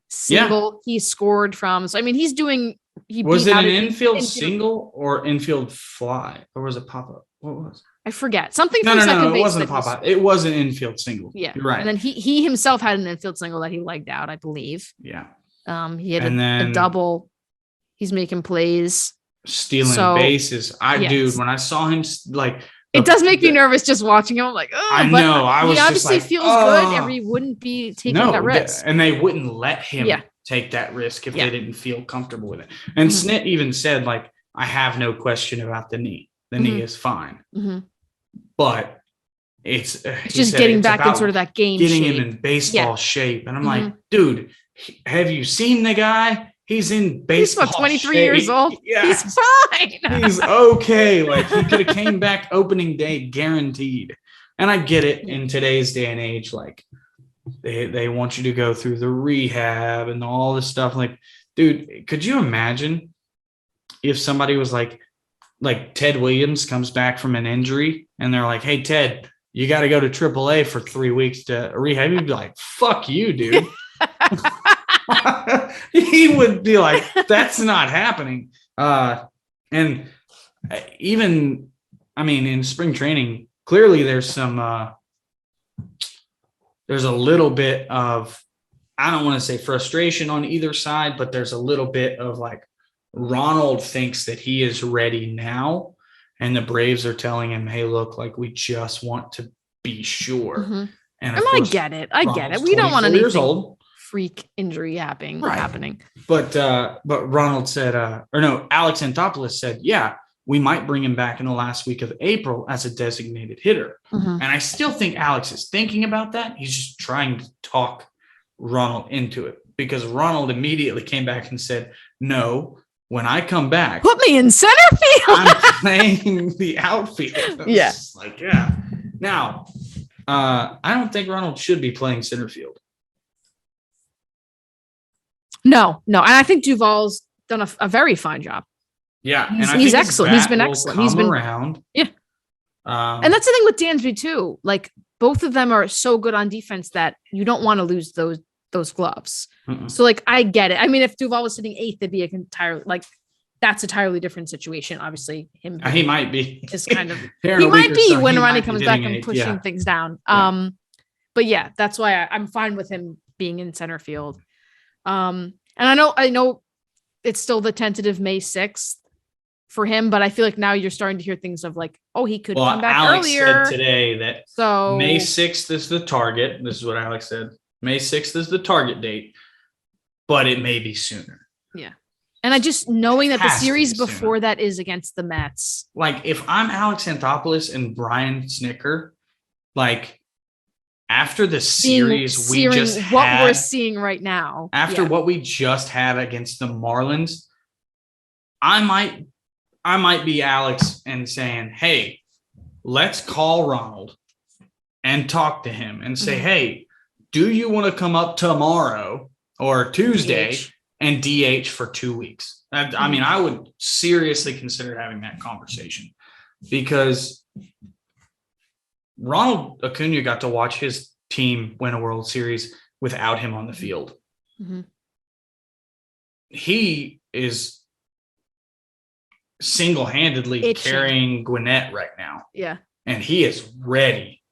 single. He scored from. So I mean, he's doing. Was it an infield single or infield fly, or was it pop up? What was? I forget something. From second base. It wasn't a pop up. It was an infield single. Yeah, you're right. And then he himself had an infield single that he legged out, I believe. Yeah. He had a double He's making plays, stealing bases. Dude, when I saw him, like, it does make me nervous just watching him. I'm like, oh, I know. I was obviously just like, feels good, or he wouldn't be taking that risk. And they wouldn't let him take that risk if they didn't feel comfortable with it. And Snit even said, like, I have no question about the knee. The knee is fine. But it's just getting back in sort of that game getting shape. him in baseball shape. And I'm like, dude, have you seen the guy? He's in baseball. He's about 23 years old. Yeah. He's fine. He's okay. Like, he could have came back opening day guaranteed. And I get it in today's day and age. Like, they want you to go through the rehab and all this stuff. Like, dude, could you imagine if somebody was like Ted Williams comes back from an injury and they're like, hey, Ted, you got to go to AAA for 3 weeks to rehab. He'd be like, fuck you, dude. He would be like, that's not happening. And even, I mean, in spring training, clearly there's a little bit of, I don't want to say frustration on either side, but there's a little bit of like, Ronald thinks that he is ready now, and the Braves are telling him, hey, look, like, we just want to be sure. And I get it. We don't want anything freak injury happening. But Ronald said, Alex Anthopoulos said, yeah, we might bring him back in the last week of April as a designated hitter. And I still think Alex is thinking about that. He's just trying to talk Ronald into it, because Ronald immediately came back and said, no, when I come back, put me in center field. I'm playing the outfield. Yeah. Like, yeah. Now, I don't think Ronald should be playing center field. No. And I think Duvall's done a very fine job. Yeah. He's excellent. He's been excellent. He's been around. Yeah. And that's the thing with Dansby too. Like, both of them are so good on defense that you don't want to lose those gloves. So, like, I get it. I mean, if Duvall was sitting 8th, it'd be that's an entirely different situation. Obviously, he might be. Is kind of he might be when Ronnie comes back and pushing things down. But yeah, that's why I'm fine with him being in center field. And I know it's still the tentative May 6th for him, but I feel like now you're starting to hear things of like, oh, he could come back Alex earlier. Said today that May 6th is the target. This is what Alex said. May 6th is the target date, but it may be sooner. Yeah. And I just knowing that the series before that is against the Mets. Like, if I'm Alex Anthopoulos and Brian Snitker, like, after the series we just had, what we're seeing right now, after what we just had against the Marlins, I might be Alex and saying, hey, let's call Ronald and talk to him and say, hey, do you want to come up tomorrow or Tuesday DH. And DH for 2 weeks? I mean, I would seriously consider having that conversation, because Ronald Acuña got to watch his team win a World Series without him on the field. He is single-handedly carrying Gwinnett right now. Yeah. And he is ready.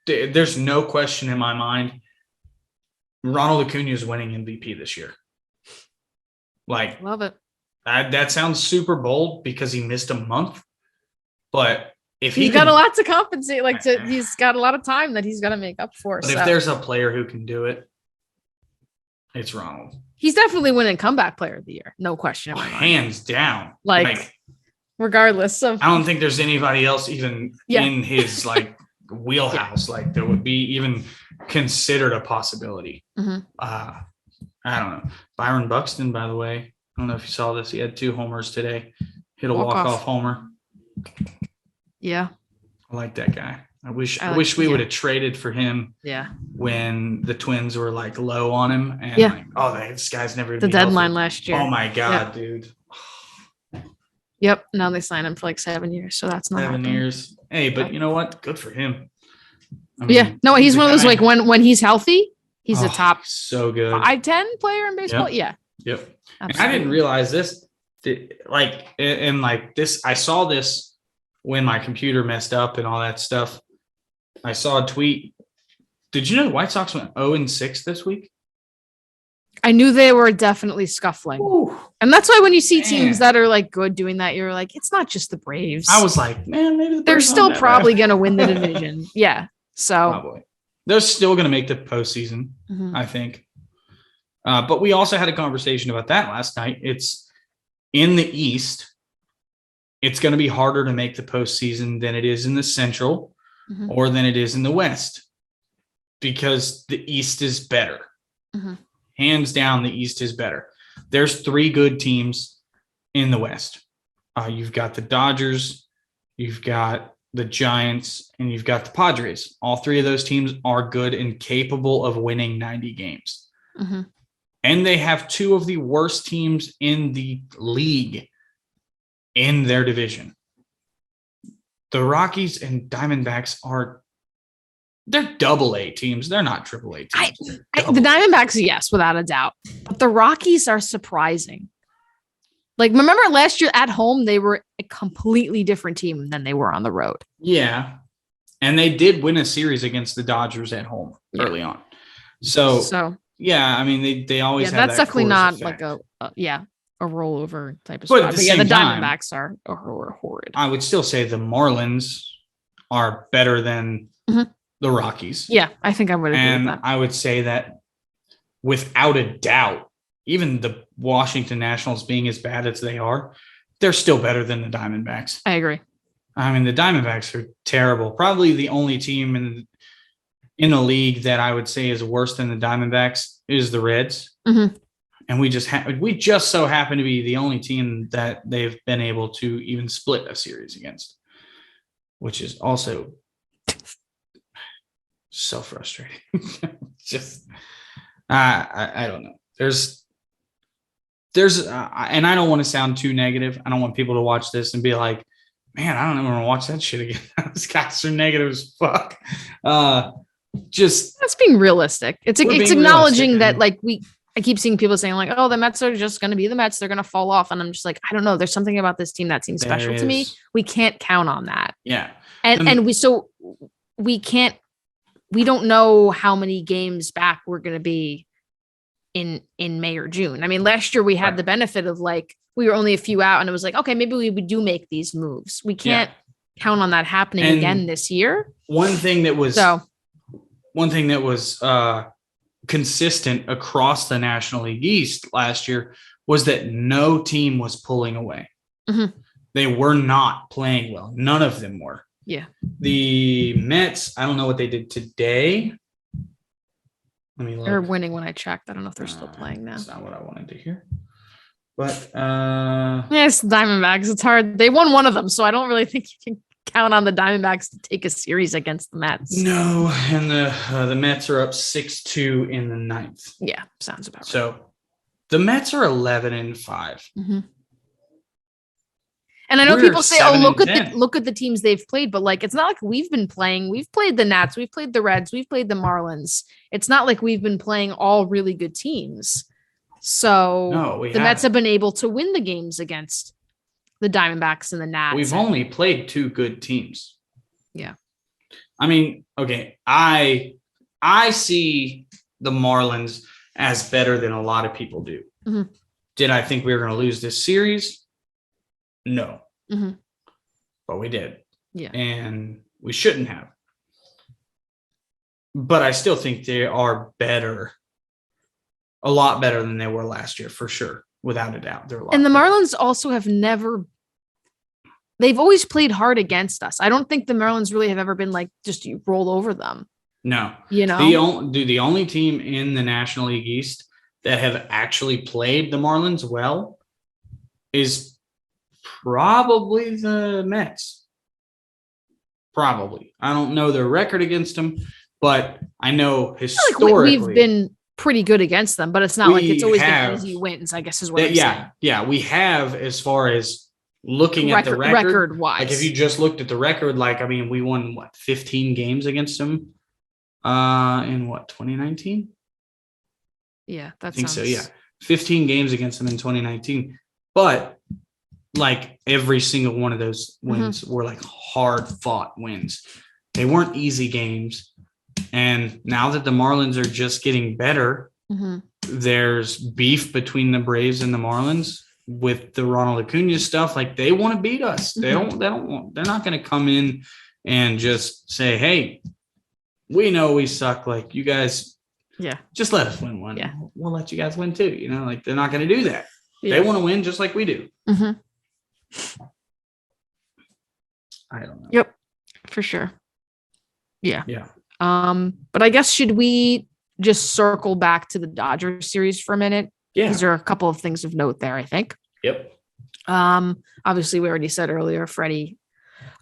There's no question in my mind. Ronald Acuña is winning MVP this year. Like, love it. That sounds super bold because he missed a month, but if he's got a lot to compensate, he's got a lot of time that he's got to make up for. But if there's a player who can do it, it's Ronald. He's definitely winning comeback player of the year, no question. Hands down. Like, regardless of, I don't think there's anybody else even in his wheelhouse that would be even considered a possibility. I don't know. Byron Buxton, by the way, I don't know if you saw this. He had 2 homers today. Hit a walk-off homer. Yeah. I like that guy. I wish we would have traded for him. Yeah. When the Twins were low on him, and this guy's never the deadline last year. Oh my God, dude. Yep. Now they signed him for 7 years, so that's not 7 years. Hey, but you know what? Good for him. I mean, no, he's one of those when he's healthy, he's a top so good 5-10 player in baseball. Yep. And I didn't realize this. I saw this when my computer messed up and all that stuff. I saw a tweet. Did you know the White Sox went 0-6 this week? I knew they were definitely scuffling. Ooh, And that's why when you see man. teams that are like good doing that, you're like, it's not just the Braves. I was like, man, maybe the they're Braves still aren't that probably bad. going to win the division. Yeah. So Probably. They're still going to make the postseason, I think. But we also had a conversation about that last night. It's in the East. It's going to be harder to make the postseason than it is in the Central or than it is in the West because the East is better. Hands down, the East is better. There's 3 good teams in the West. You've got the Dodgers, you've got the Giants, and you've got the Padres. All 3 of those teams are good and capable of winning 90 games. And they have 2 of the worst teams in the league in their division. The Rockies and Diamondbacks they're AA teams. They're not AAA teams. The Diamondbacks, yes, without a doubt. But the Rockies are surprising. Like, remember last year at home, they were a completely different team than they were on the road. Yeah. And they did win a series against the Dodgers at home early on. So yeah, I mean, they always have that's that definitely not effect. like a rollover type of But spot. at the But same the time, Diamondbacks are horrid. I would still say the Marlins are better than the Rockies. Yeah, I think I would agree And with that. I would say that without a doubt, even the Washington Nationals being as bad as they are, they're still better than the Diamondbacks. I agree. I mean, the Diamondbacks are terrible. Probably the only team in the league that I would say is worse than the Diamondbacks is the Reds. And we just so happen to be the only team that they've been able to even split a series against, which is also so frustrating. Just I don't know. There's and I don't want to sound too negative. I don't want people to watch this and be like, man, I don't ever want to watch that shit again. These guys are negative as fuck. Just that's being realistic. It's acknowledging that, like, I keep seeing people saying, like, oh, the Mets are just going to be the Mets. They're going to fall off. And I'm just like, I don't know. There's something about this team that seems special to me. We can't count on that. Yeah. And we don't know how many games back we're going to be in May or June. I mean, last year we had the benefit of, like, we were only a few out and it was like, okay, maybe we do make these moves. We can't count on that happening again this year. One thing that was consistent across the National League East last year was that no team was pulling away. They were not playing well. None of them were. Yeah. The Mets, I don't know what they did today. Let me look. They're winning when I checked. I don't know if they're still playing now. That's not what I wanted to hear. But yes, Diamondbacks. It's hard. They won one of them, so I don't really think you can count on the Diamondbacks to take a series against the Mets. No, and the Mets are up 6-2 in the 9th. Yeah, sounds about right. So the Mets are 11-5. And I know people say, "Oh, look at the teams they've played," but, like, it's not like we've been playing. We've played the Nats, we've played the Reds, we've played the Marlins. It's not like we've been playing all really good teams. So the Mets have been able to win the games against the Diamondbacks and the Nats. We've only played 2 good teams. Yeah. I mean, okay, I see the Marlins as better than a lot of people do. Did I think we were going to lose this series? No. But we did. Yeah. And we shouldn't have. But I still think they are better. A lot better than they were last year, for sure. Without a doubt. They're a lot and the better. Marlins also have they've always played hard against us. I don't think the Marlins really have ever been like, just you roll over them. No. You know? The only team in the National League East that have actually played the Marlins well is probably the Mets. Probably. I don't know their record against them, but I know historically we've been pretty good against them, but it's not like it's always been easy wins, I guess is what I'm saying. Yeah, we have, as far as looking at the record wise. Like, if you just looked at the record, like, I mean, we won 15 games against them in 2019? Yeah, I think so. Yeah. 15 games against them in 2019. But, like, every single one of those wins were, like, hard fought wins. They weren't easy games. And now that the Marlins are just getting better, There's beef between the Braves and the Marlins with the Ronald Acuña stuff. Like, they want to beat us. They're not going to come in and just say, hey, we know we suck. Like, you guys, just let us win one. Yeah. We'll let you guys win too. Like, they're not going to do that. Yeah. They want to win just like we do. I don't know. Yep, for sure. Yeah. Yeah. But I guess, should we just circle back to the Dodgers series for a minute? Yeah. Because there are a couple of things of note there, I think. Yep. Obviously, we already said earlier, Freddie,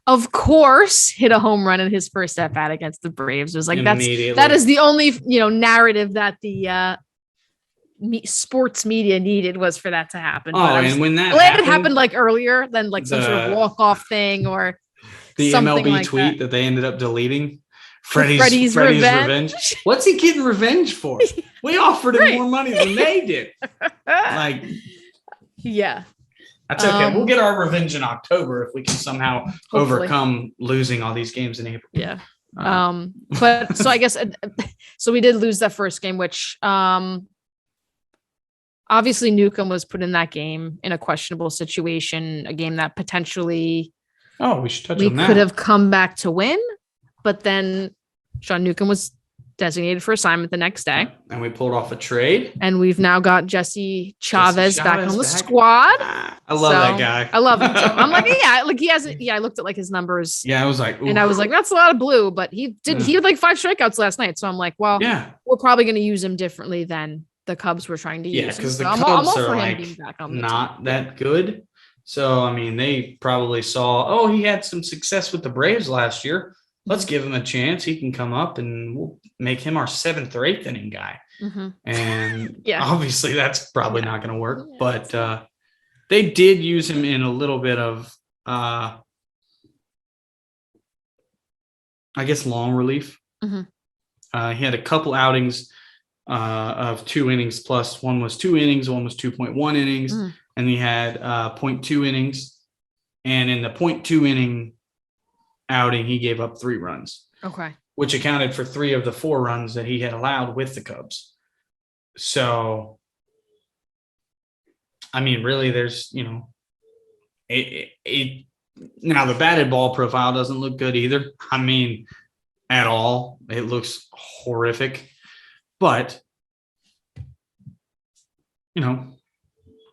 of course, hit a home run in his first at bat against the Braves. It was like, that is the only, narrative that the sports media needed, was for that to happen. Oh, and when that happened like earlier than like some sort of walk-off thing or the something MLB like tweet that they ended up deleting. Freddie's revenge. What's he getting revenge for? We offered him more money than they did. Like, yeah, that's okay. We'll get our revenge in October if we can somehow overcome losing all these games in April. Yeah. But so I guess so we did lose that first game, which obviously Newcomb was put in that game in a questionable situation, a game that potentially we should touch on that. We could have come back to win, but then Sean Newcomb was designated for assignment the next day. And we pulled off a trade. And we've now got Jesse Chavez back on the squad. I love that guy. I love him too. I'm like, he hasn't. Yeah, I looked at like his numbers. Yeah, I was like, and I was like, that's a lot of blue. But he had like 5 strikeouts last night. So I'm like, well, we're probably going to use him differently than the Cubs were trying to use. Yeah, because the Cubs are like not that good. So, I mean, they probably saw, he had some success with the Braves last year. Let's give him a chance. He can come up and we'll make him our 7th or 8th inning guy. And obviously that's probably not going to work, but they did use him in a little bit of, I guess, long relief. He had a couple outings of 2 innings plus. One was 2 innings, one was 2.1 innings, and he had 0.2 innings. And in the 0.2 inning outing, he gave up 3 runs. Okay. Which accounted for 3 of the 4 runs that he had allowed with the Cubs. So, I mean, really, there's, now the batted ball profile doesn't look good either. I mean, at all. It looks horrific. But,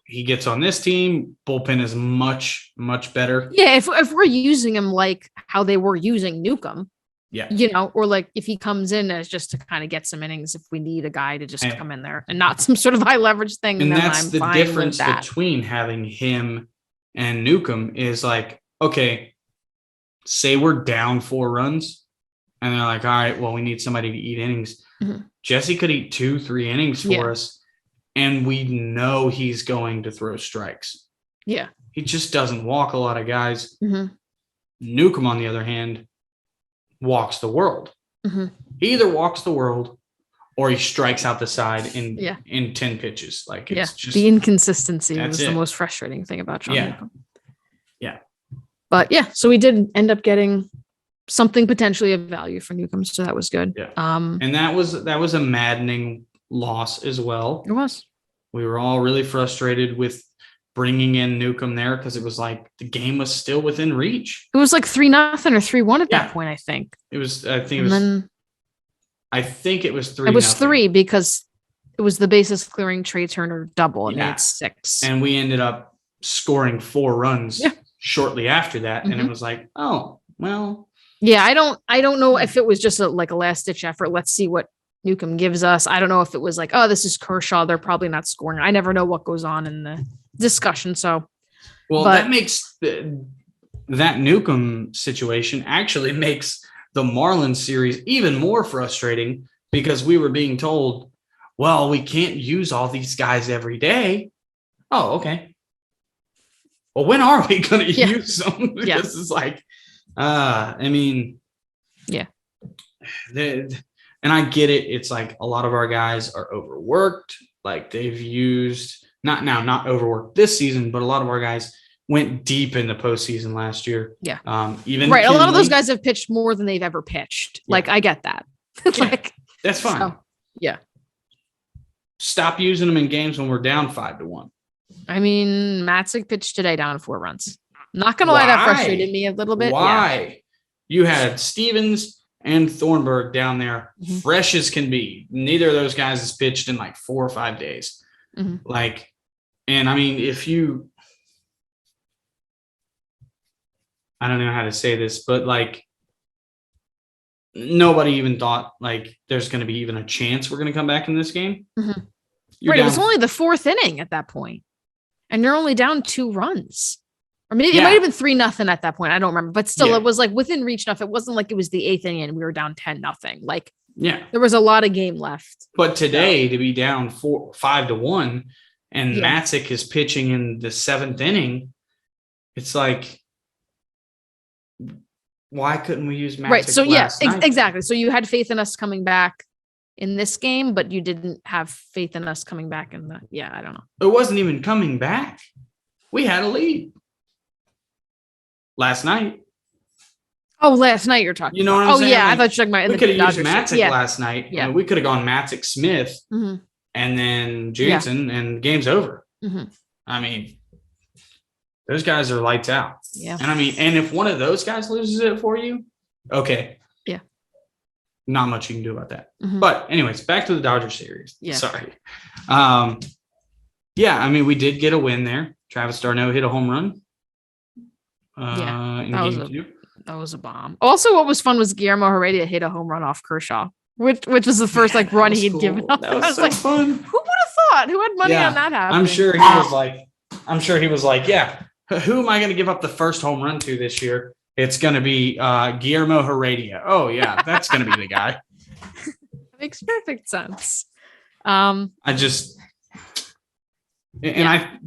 he gets on this team. Bullpen is much, much better. Yeah, if we're using him like how they were using Newcomb, or like if he comes in as just to kind of get some innings, if we need a guy to just come in there and not some sort of high leverage thing. And then that's the difference between having him and Newcomb is like, okay, say we're down 4 runs and they're like, all right, well, we need somebody to eat innings. Jesse could eat 2-3 innings for us. And we know he's going to throw strikes. Yeah. He just doesn't walk a lot of guys. Newcomb, on the other hand, walks the world. He either walks the world or he strikes out the side in 10 pitches. Like, it's just the inconsistency was the most frustrating thing about Sean Newcomb. Yeah. But so we did end up getting something potentially of value for Newcomb, so that was good. Yeah. And that was a maddening loss as well. It was. We were all really frustrated with bringing in Newcomb there because it was like the game was still within reach. It was like 3-0 or 3-1 at that point, I think. It was. I think it was 3. It was 3 because it was the bases clearing Trey Turner double and made 6. And we ended up scoring 4 runs shortly after that, and it was like, oh well. Yeah, I don't know if it was just a last ditch effort. Let's see what Newcomb gives us. I don't know if it was like, oh, this is Kershaw, they're probably not scoring. I never know what goes on in the discussion. So, that makes that Newcomb situation actually makes the Marlins series even more frustrating because we were being told, well, we can't use all these guys every day. Oh, okay. Well, when are we going to use them? Because it's like, I mean, and I get it. It's like a lot of our guys are overworked. Like they've used not overworked this season, but a lot of our guys went deep in the postseason last year. Yeah. Even right. A lot of those guys have pitched more than they've ever pitched. Yeah. Like I get that. That's fine. So, yeah. stop using them in games when we're down 5-1. I mean, Matzik pitched today down 4 runs. Not gonna lie, that frustrated me a little bit. Why? Yeah. You had Stevens and Thornburg down there, fresh as can be. Neither of those guys has pitched in like 4 or 5 days. Like, and I mean, I don't know how to say this, but like, nobody even thought like there's going to be even a chance we're going to come back in this game. Right. It was only the 4th inning at that point, and you're only down 2 runs. Or maybe it might have been 3-0 at that point. I don't remember, but still, it was like within reach enough. It wasn't like it was the 8th inning and we were down 10-0. Like, there was a lot of game left. But today, to be down 5-1, and Matzik is pitching in the 7th inning, it's like, why couldn't we use Matzik? Right. So last night? Exactly. So you had faith in us coming back in this game, but you didn't have faith in us coming back in the. Yeah, I don't know. It wasn't even coming back. We had a lead last night. Oh, last night you're talking. You know what I'm saying? Yeah, like, I thought you were talking about. We could have used Matzik last night. Yeah, I mean, we could have gone Matzik Smith, and then Jansen, and game's over. I mean, those guys are lights out. Yeah. And I mean, and if one of those guys loses it for you, okay. Yeah. Not much you can do about that. But anyways, back to the Dodger series. Yeah. Sorry. Yeah, I mean, we did get a win there. Travis d'Arnaud hit a home run. In game 2. That was a bomb. Also, what was fun was Guillermo Heredia hit a home run off Kershaw, which was the first run he'd given up. That was so fun. Who would have thought? Who had money on that happening? I'm sure he was like, yeah, who am I going to give up the first home run to this year? It's going to be Guillermo Heredia. Oh, yeah, that's going to be the guy. Makes perfect sense. I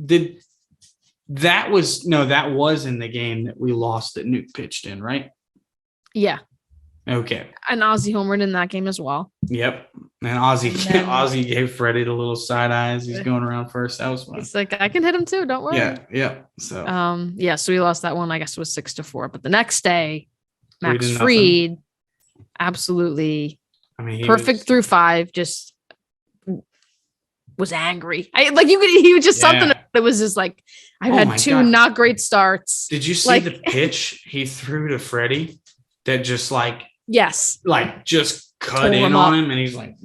did. That was in the game that we lost that Nuke pitched in, right? Yeah. Okay. And Ozzie homered in that game as well. Yep. And Ozzie gave Freddie the little side eyes. He's going around first. That was fun. He's like, I can hit him too. Don't worry. Yeah. So so we lost that one. I guess it was 6-4. But the next day, Max Fried, absolutely perfect through 5, just was angry. He was just something that was just like, I've had 2 not great starts. Did you see the pitch he threw to Freddie that just just cut in on him? And he's like,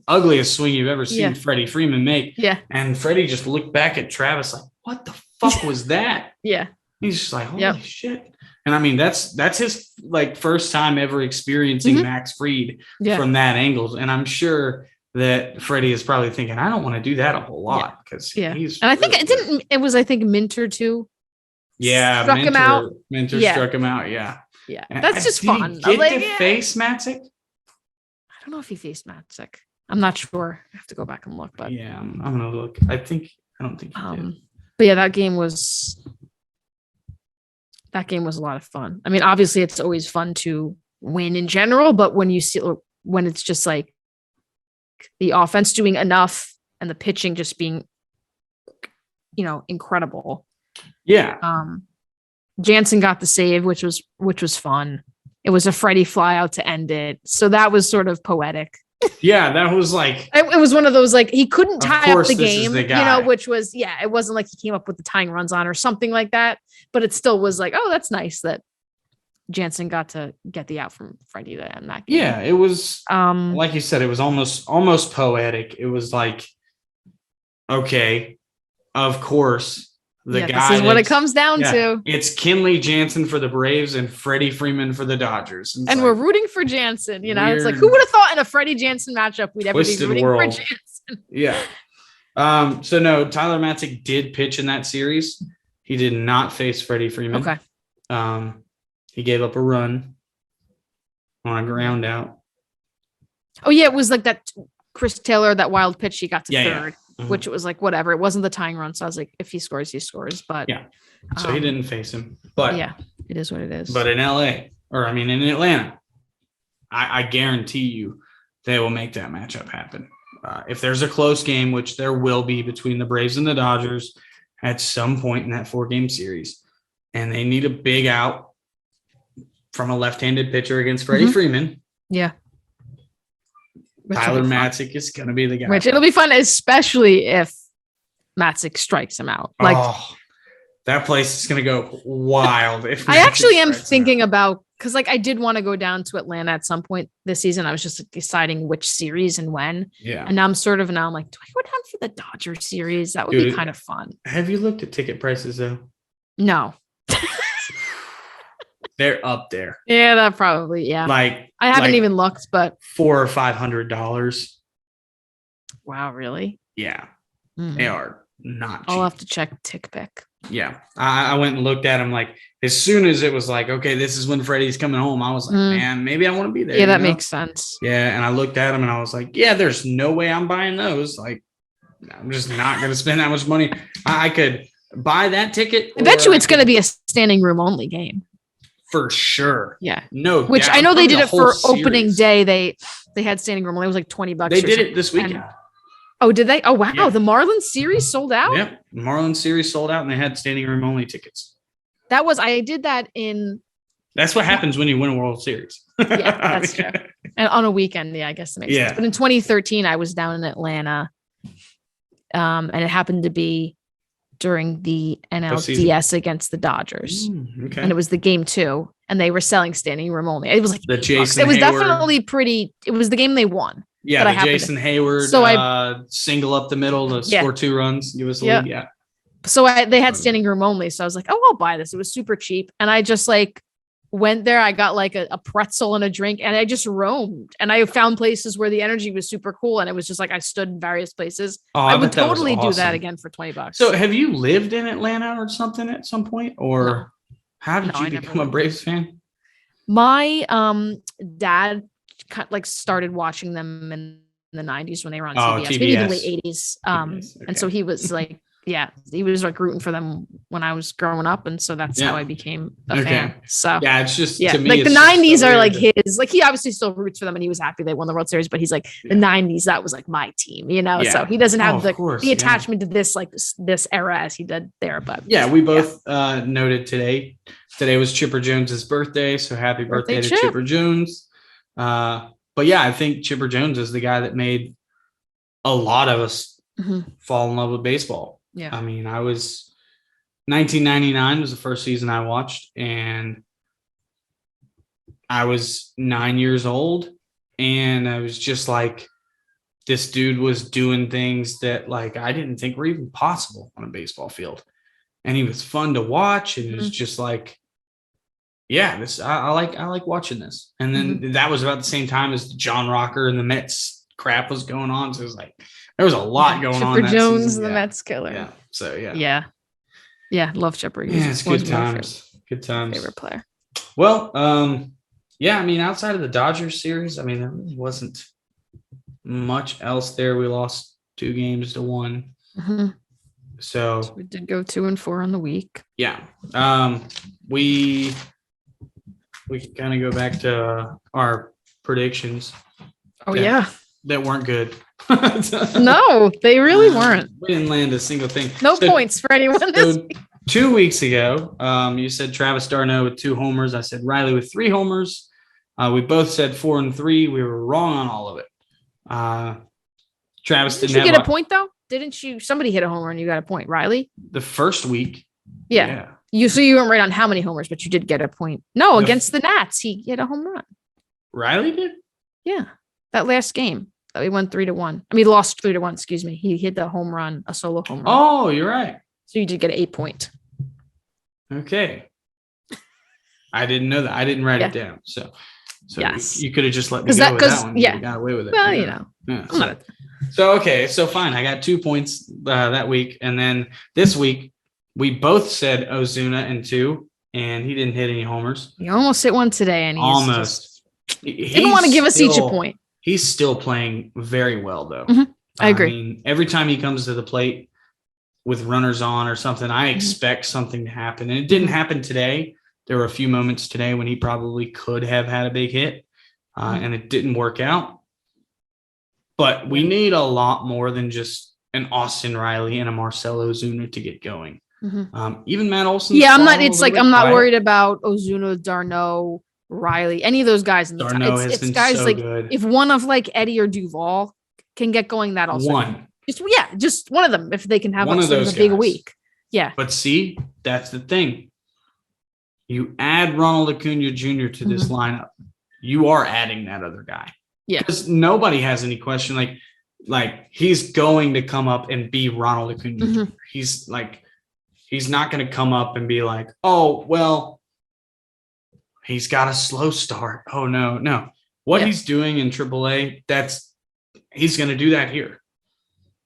ugliest swing you've ever seen Freddie Freeman make. Yeah. And Freddie just looked back at Travis like, what the fuck was that? Yeah. He's just like, holy shit. And I mean, that's his first time ever experiencing Max Fried from that angle. And I'm sure that Freddie is probably thinking, I don't want to do that a whole lot because he's. And I think it was Minter too. Yeah, struck him out. Minter struck him out. Yeah, that's just fun. Did he get to face Matzik? I don't know if he faced Matzik. I'm not sure. I have to go back and look. But yeah, I'm gonna look. I don't think he did. But yeah, that game was a lot of fun. I mean, obviously, it's always fun to win in general, but when it's just like the offense doing enough and the pitching just being, incredible. Yeah. Jansen got the save, which was fun. It was a Freddie fly out to end it. So that was sort of poetic. Yeah, that was like it was one of those he couldn't tie up the game, the which was it wasn't like he came up with the tying runs on or something like that, but it still was like, oh, that's nice that Jansen got to get the out from Freddie to end that game. Yeah, it was like you said, it was almost poetic. It was like, okay, of course. The guy this is what it comes down to. It's Kenley Jansen for the Braves and Freddie Freeman for the Dodgers. And we're rooting for Jansen. It's like, who would have thought in a Freddie Jansen matchup we'd ever be rooting for Jansen? Yeah. So no, Tyler Matzik did pitch in that series. He did not face Freddie Freeman. Okay. He gave up a run on a ground out. Oh yeah, it was like that Chris Taylor, that wild pitch he got to third. Yeah. Which was like, whatever. It wasn't the tying run. So I was like, if he scores, he scores. But so he didn't face him. But it is what it is. But in in Atlanta, I guarantee you they will make that matchup happen. If there's a close game, which there will be between the Braves and the Dodgers at some point in that 4-game series, and they need a big out from a left-handed pitcher against Freddie Freeman. Yeah. Tyler Matzik is going to be the guy. Which it'll be fun, especially if Matzik strikes him out. Like, that place is going to go wild. If I actually am thinking about, because like I did want to go down to Atlanta at some point this season. I was just like, deciding which series and when. Yeah. And now I'm like, do I go down for the Dodger series? That would be kind of fun. Have you looked at ticket prices though? No. They're up there. Yeah, that probably, yeah. Like I haven't even looked, but $400 or $500. Wow, really? Yeah. They are not cheap. I'll have to check TickPick. Yeah. I went and looked at them like as soon as it was like, okay, this is when Freddie's coming home. I was like, man, maybe I want to be there. Yeah, that makes sense. Yeah. And I looked at them and I was like, yeah, there's no way I'm buying those. Like, I'm just not going to spend that much money. I could buy that ticket. I bet you it's going to be a standing room only game. For sure. Yeah. No. Which I know they did it for opening day. They had standing room only. It was like $20. They did it this weekend. Oh, did they? Oh, wow. Yeah. The Marlin series sold out? Yep. Marlin series sold out and they had standing room only tickets. I did that in. That's what happens when you win a World Series. Yeah, that's true. And on a weekend, yeah, I guess that makes sense. But in 2013, I was down in Atlanta. And it happened to be during the NLDS against the Dodgers. Okay. And it was the game 2. And they were selling standing room only. It was like the Jason it was Hayward. Definitely pretty. It was the game they won. Yeah, the Jason Hayward single up the middle to score 2 runs. Give us a lead. Yeah. So they had standing room only. So I was like, oh, I'll buy this. It was super cheap. And I just like went there. I got like a pretzel and a drink and I just roamed. And I found places where the energy was super cool. And it was just like I stood in various places. I would totally do that again for $20. So have you lived in Atlanta or something at some point? Or how did you become a Braves fan? My dad started watching them in the 90s when they were on TBS. Maybe the late 80s. Okay. And so he was like, he was like rooting for them when I was growing up. And so that's how I became a fan. So it's just, to me, like the 90s are like his, like he obviously still roots for them and he was happy they won the World Series, but he's like the 90s, that was like my team, so he doesn't have the attachment to this, like this era as he did there. But we both noted today was Chipper Jones's birthday. So happy birthday to Chipper Jones. But I think Chipper Jones is the guy that made a lot of us fall in love with baseball. Yeah. I mean, 1999 was the first season I watched and I was 9 years old and I was just like, this dude was doing things that like, I didn't think were even possible on a baseball field. And he was fun to watch. And it was just like, I like watching this. And then that was about the same time as the John Rocker and the Mets crap was going on. So it was like, there was a lot going on. Chipper Jones, the Mets killer. Yeah. So Love Chipper. It's good times. Good times. Favorite player. Well, I mean, outside of the Dodgers series, I mean, there really wasn't much else there. We lost 2 games to 1. So we did go 2 and 4 on the week. Yeah. We can kind of go back to our predictions. Oh, that weren't good. No, they really weren't. We didn't land a single thing. No points for anyone. So 2 weeks ago, you said Travis d'Arnaud with 2 homers. I said Reilly with 3 homers. We both said 4 and 3. We were wrong on all of it. Travis didn't you get a point though? Didn't you? Somebody hit a homer and you got a point. Reilly? The first week. Yeah. You weren't right on how many homers, but you did get a point. No, against the Nats, he hit a home run. Reilly did? Yeah. That last game. We won 3-1. I mean, lost 3-1. Excuse me. He hit the home run, a solo home run. Oh, you're right. So you did get an 8 point. Okay. I didn't know that. I didn't write it down. So yes. You could have just let me go with that one. Yeah. You got away with it. Well, Yeah. So fine. I got 2 points that week. And then this week, we both said Ozuna in 2, and he didn't hit any homers. He almost hit one today, and almost. He didn't want to give us each a point. He's still playing very well, though. I agree. I mean, every time he comes to the plate with runners on or something, I expect something to happen. And it didn't happen today. There were a few moments today when he probably could have had a big hit, and it didn't work out. But we need a lot more than just an Austin Reilly and a Marcell Ozuna to get going. Even Matt Olson. Yeah, I'm not. It's like I'm not worried about Ozuna, d'Arnaud, Reilly, any of those guys in the top. Darno has It's been guys so like good. if one of like Eddie or Duval can get going, that also just one of them if they can have one like of sort of those a big guys. week. Yeah. But see, that's the thing. You add Ronald Acuña Jr. to this lineup, you are adding that other guy. Yeah. Because nobody has any question. Like he's going to come up and be Ronald Acuña Jr. He's not going to come up and be like, oh, well, he's got a slow start. Oh, no. What he's doing in AAA, he's going to do that here.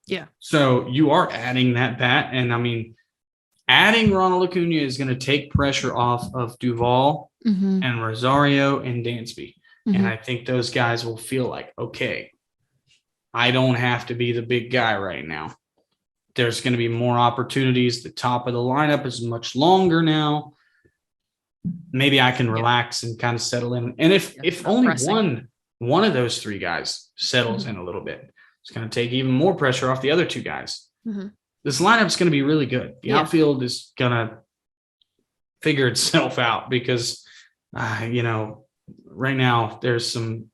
Yeah. So you are adding that bat. And I mean, adding Ronald Acuña is going to take pressure off of Duval and Rosario and Dansby. And I think those guys will feel like, okay, I don't have to be the big guy right now. There's going to be more opportunities. The top of the lineup is much longer now. Maybe I can relax and kind of settle in. And if only one of those three guys settles in a little bit, it's going to take even more pressure off the other two guys. This lineup is going to be really good. The outfield is going to figure itself out because, right now there's some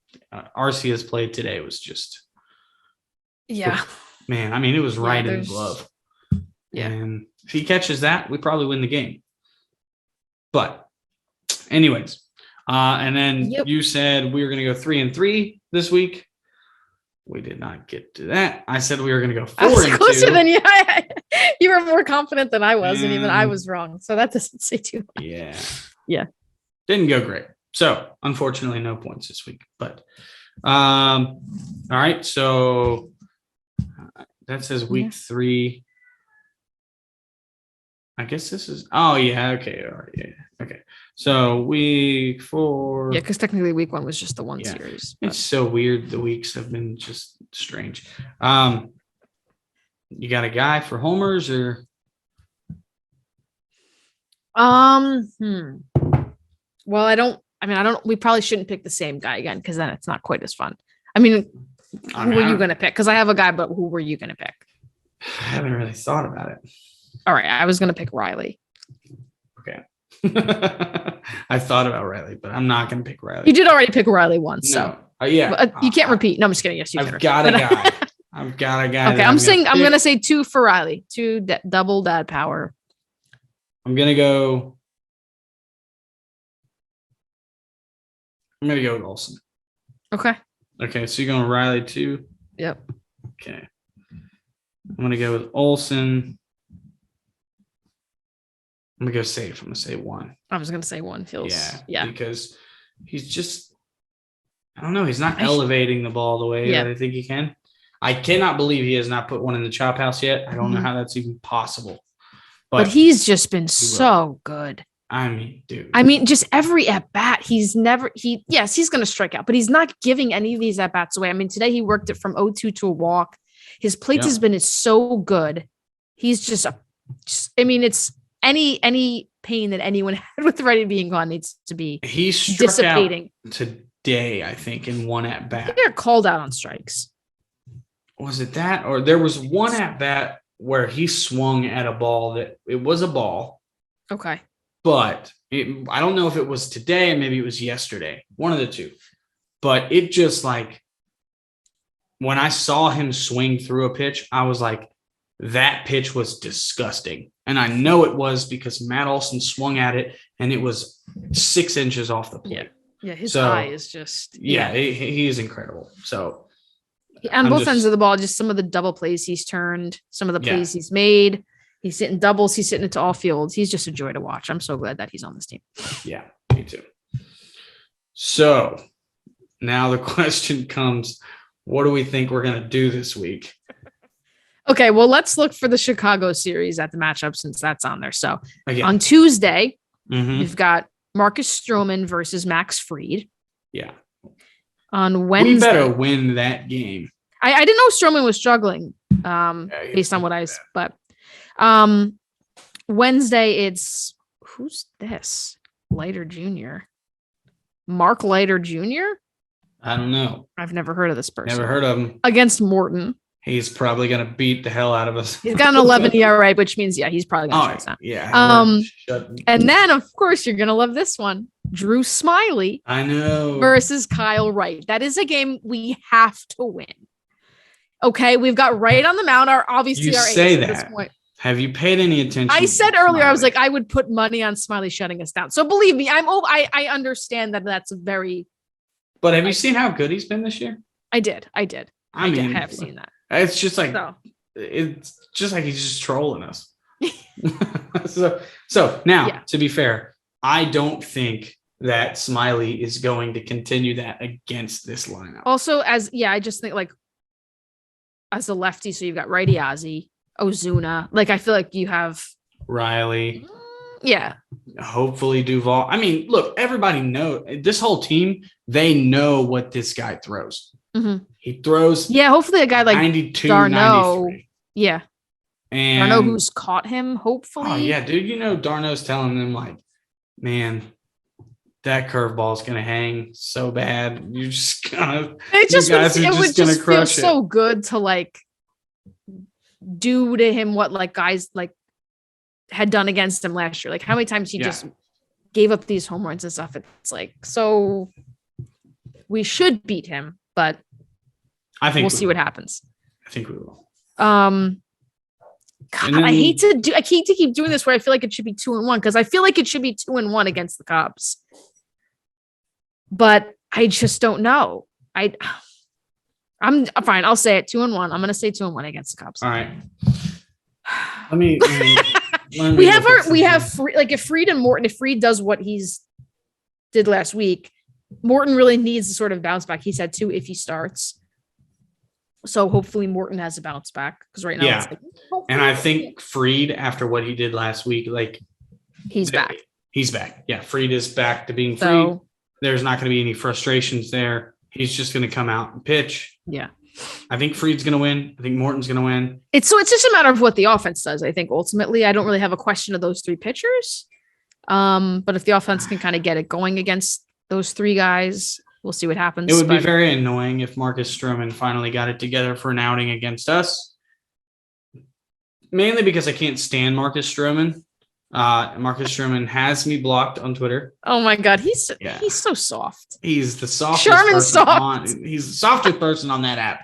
Arcia's play today was just, man. I mean, it was right in the glove. Yeah. And if he catches that, we probably win the game. But anyways, and then you said we were going to go 3-3 this week. We did not get to that. I said we were going to go 4-2. Closer than you. You were more confident than I was, and even I was wrong. So that doesn't say too much. Yeah. Didn't go great. So unfortunately, no points this week. But all right. So that says week 3. I guess this is. Oh yeah. Okay. All right. Yeah. Okay. So week 4. Yeah, because technically week 1 was just the one series. But. It's so weird. The weeks have been just strange. You got a guy for homers or? Well, I don't. We probably shouldn't pick the same guy again because then it's not quite as fun. I mean, who were you going to pick? Because I have a guy, but who were you going to pick? I haven't really thought about it. All right, I was going to pick Reilly. Okay. I thought about Reilly, but I'm not going to pick Reilly. You did already pick Reilly once, so you can't repeat. No, I'm just kidding. Yes, you can. I've got a guy. Okay, I'm going to say 2 for Reilly. 2 double dad power. I'm going to go with Olsen. Okay. So you're going Reilly 2? Yep. Okay. I'm going to go with Olsen. I'm going to go safe. I'm going to say 1. I was going to say 1 feels. Yeah. Because he's just, I don't know. He's not elevating the ball the way that I think he can. I cannot believe he has not put one in the chop house yet. I don't know how that's even possible. But he's just been so good. I mean, dude. I mean, just every at bat, he's going to strike out, but he's not giving any of these at bats away. I mean, today he worked it from 0-2 to a walk. His plate has been so good. He's it's any pain that anyone had with Wright being gone needs to be dissipating. Today, I think, in one at bat. They're called out on strikes. Was it that? Or there was one at bat where he swung at a ball that it was a ball. Okay. But I don't know if it was today and maybe it was yesterday. One of the two. But it just when I saw him swing through a pitch, I was like, that pitch was disgusting. And I know it was because Matt Olson swung at it and it was 6 inches off the plate. Yeah, his eye is just. He is incredible. So. On both ends of the ball, just some of the double plays he's turned, some of the plays he's made. He's hitting doubles. He's hitting it to all fields. He's just a joy to watch. I'm so glad that he's on this team. Yeah, me too. So now the question comes, what do we think we're going to do this week? Okay, well, let's look for the Chicago series at the matchup since that's on there. So on Tuesday, we've got Marcus Stroman versus Max Fried. Yeah. On Wednesday. We better win that game. I didn't know Stroman was struggling based on what but Wednesday, it's who's this? Leiter Jr. Mark Leiter Jr. I don't know. I've never heard of this person. Never heard of him. Against Morton. He's probably going to beat the hell out of us. He's got an 11 ERA, which means, he's probably going to shut us down. Yeah. And then, of course, you're going to love this one. Drew Smiley. I know. Versus Kyle Wright. That is a game we have to win. Okay, we've got Wright on the mound. Obviously, our say ace that. at this point. Have you paid any attention? I said earlier, I was like, I would put money on Smiley shutting us down. So believe me, I understand that that's a very. But have you seen how good he's been this year? I did. I mean, I have seen that. It's just like it's just like he's just trolling us. so now, to be fair, I don't think that Smiley is going to continue that against this lineup. Also, I just think like as a lefty, so you've got righty Ozzie, Ozuna. Like I feel like you have Reilly. Yeah. Hopefully Duvall. I mean, look, everybody knows this whole team. They know what this guy throws. Mm-hmm. He throws. Yeah. Hopefully a guy like 92, Darno. 93. Yeah. And Darno, who's caught him, hopefully. Oh, yeah, dude. Darno's telling them, like, man, that curveball is going to hang so bad. You're just going to. It would just feel so good to, like, do to him what, like, guys, like, had done against him last year. Like, how many times he just gave up these home runs and stuff. It's like, so we should beat him, but I think we'll see what happens. I think we will. God, I hate to keep doing this where I feel like it should be 2-1 because I feel like it should be 2-1 against the Cubs. But I just don't know. I'm fine. I'll say it 2-1. I'm going to say 2-1 against the Cubs. All right. Let me we have Fried, like if Fried does what he's did last week, Morton really needs to sort of bounce back. He's had 2 if he starts. So hopefully Morton has a bounce back because right now it's like, and I think Fried, after what he did last week, like he's back. He's back. Yeah, Fried is back to being Fried. There's not going to be any frustrations there. He's just going to come out and pitch. Yeah. I think Fried's going to win. I think Morton's going to win. It's just a matter of what the offense does. I think ultimately, I don't really have a question of those 3 pitchers. But if the offense can kind of get it going against those 3 guys, we'll see what happens. It would be very annoying if Marcus Stroman finally got it together for an outing against us. Mainly because I can't stand Marcus Stroman. Marcus Stroman has me blocked on Twitter. Oh my God, he's so soft. He's the softest he's the softest person on that app.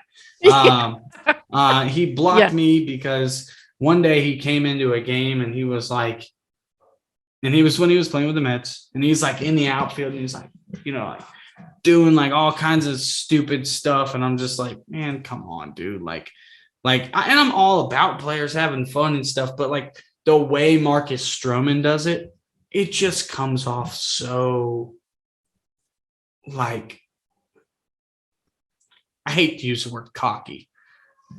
He blocked me because one day he came into a game and he was like, and he was when he was playing with the Mets, and he's like in the outfield and he's like, like doing like all kinds of stupid stuff, and I'm just like, man, come on, dude. And I'm all about players having fun and stuff, but like the way Marcus Stroman does it, it just comes off so like, I hate to use the word cocky,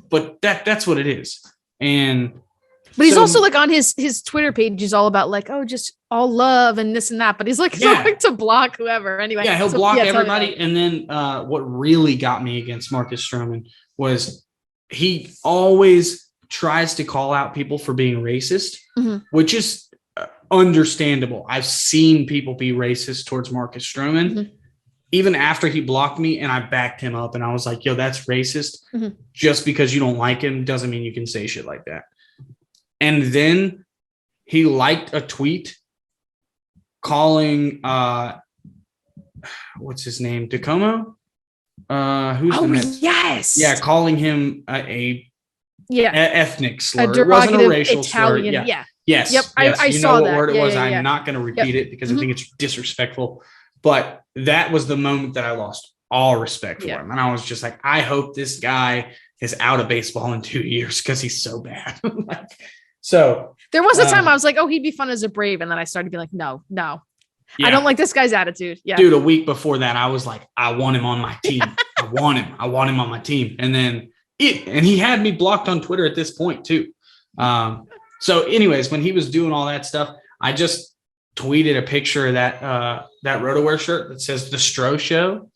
but that's what it is. But he's also like on his Twitter page, he's all about like, oh, just all love and this and that. But he's like going to block whoever anyway. Yeah, he'll block everybody. And then what really got me against Marcus Stroman was he always tries to call out people for being racist, which is understandable. I've seen people be racist towards Marcus Stroman, even after he blocked me, and I backed him up and I was like, yo, that's racist. Just because you don't like him doesn't mean you can say shit like that. And then he liked a tweet calling what's his name? Dacomo? Who's the Mets? Yes. Yeah, calling him a ethnic slur. It wasn't a racial Italian, slur. Yeah. Yes. Yep. Yes. I saw know that. What word it was. Yeah. I'm not going to repeat it because I think it's disrespectful. But that was the moment that I lost all respect for him. And I was just like, I hope this guy is out of baseball in 2 years because he's so bad. So there was a time I was like, oh, he'd be fun as a Brave. And then I started to be like, no. I don't like this guy's attitude. Yeah. Dude, a week before that, I was like, I want him on my team. I want him on my team. And then he had me blocked on Twitter at this point too. So anyways, when he was doing all that stuff, I just tweeted a picture of that RotoWare shirt that says the Stro Show.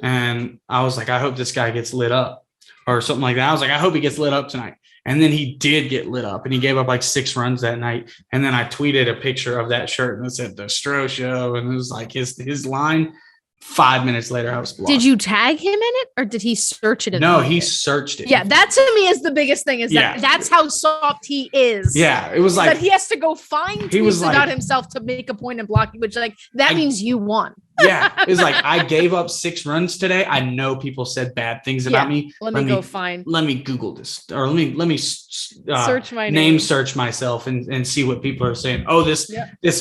And I was like, I hope this guy gets lit up or something like that. I was like, I hope he gets lit up tonight. And then he did get lit up and he gave up like 6 runs that night. And then I tweeted a picture of that shirt and it said the Stro Show. And it was like his line, 5 minutes later, I was blocked. Did you tag him in it or did he search it? No, he searched it. Yeah, that to me is the biggest thing is that that's how soft he is. Yeah, it was like that he has to go find tweets about himself to make a point in blocking, which like that means you won. Yeah, it was like I gave up 6 runs today. I know people said bad things about me. Let me go find. Let me Google this, or let me search my name search myself and see what people are saying. Oh, this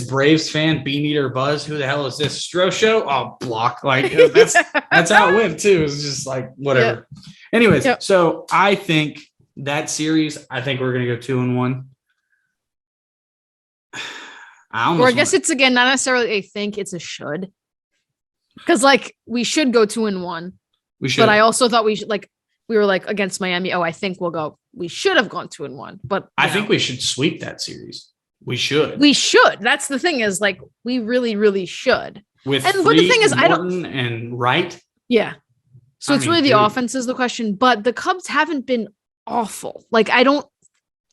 Braves fan, Beaneater Buzz. Who the hell is this? Stroh? Oh, block. Like that's how it went too. It was just like whatever. Yep. Anyways, so I think that series. I think we're gonna go 2-1. I guess it's again not necessarily a think, it's a should. Because like we should go 2-1. We should. But I also thought we should we were like against Miami. Oh, I think we'll go. We should have gone 2-1. But I think we should sweep that series. We should. We should. That's the thing is like we really, really should. But the thing is, Morton and Wright. Yeah. So it's really the offense is the question, but the Cubs haven't been awful. Like I don't.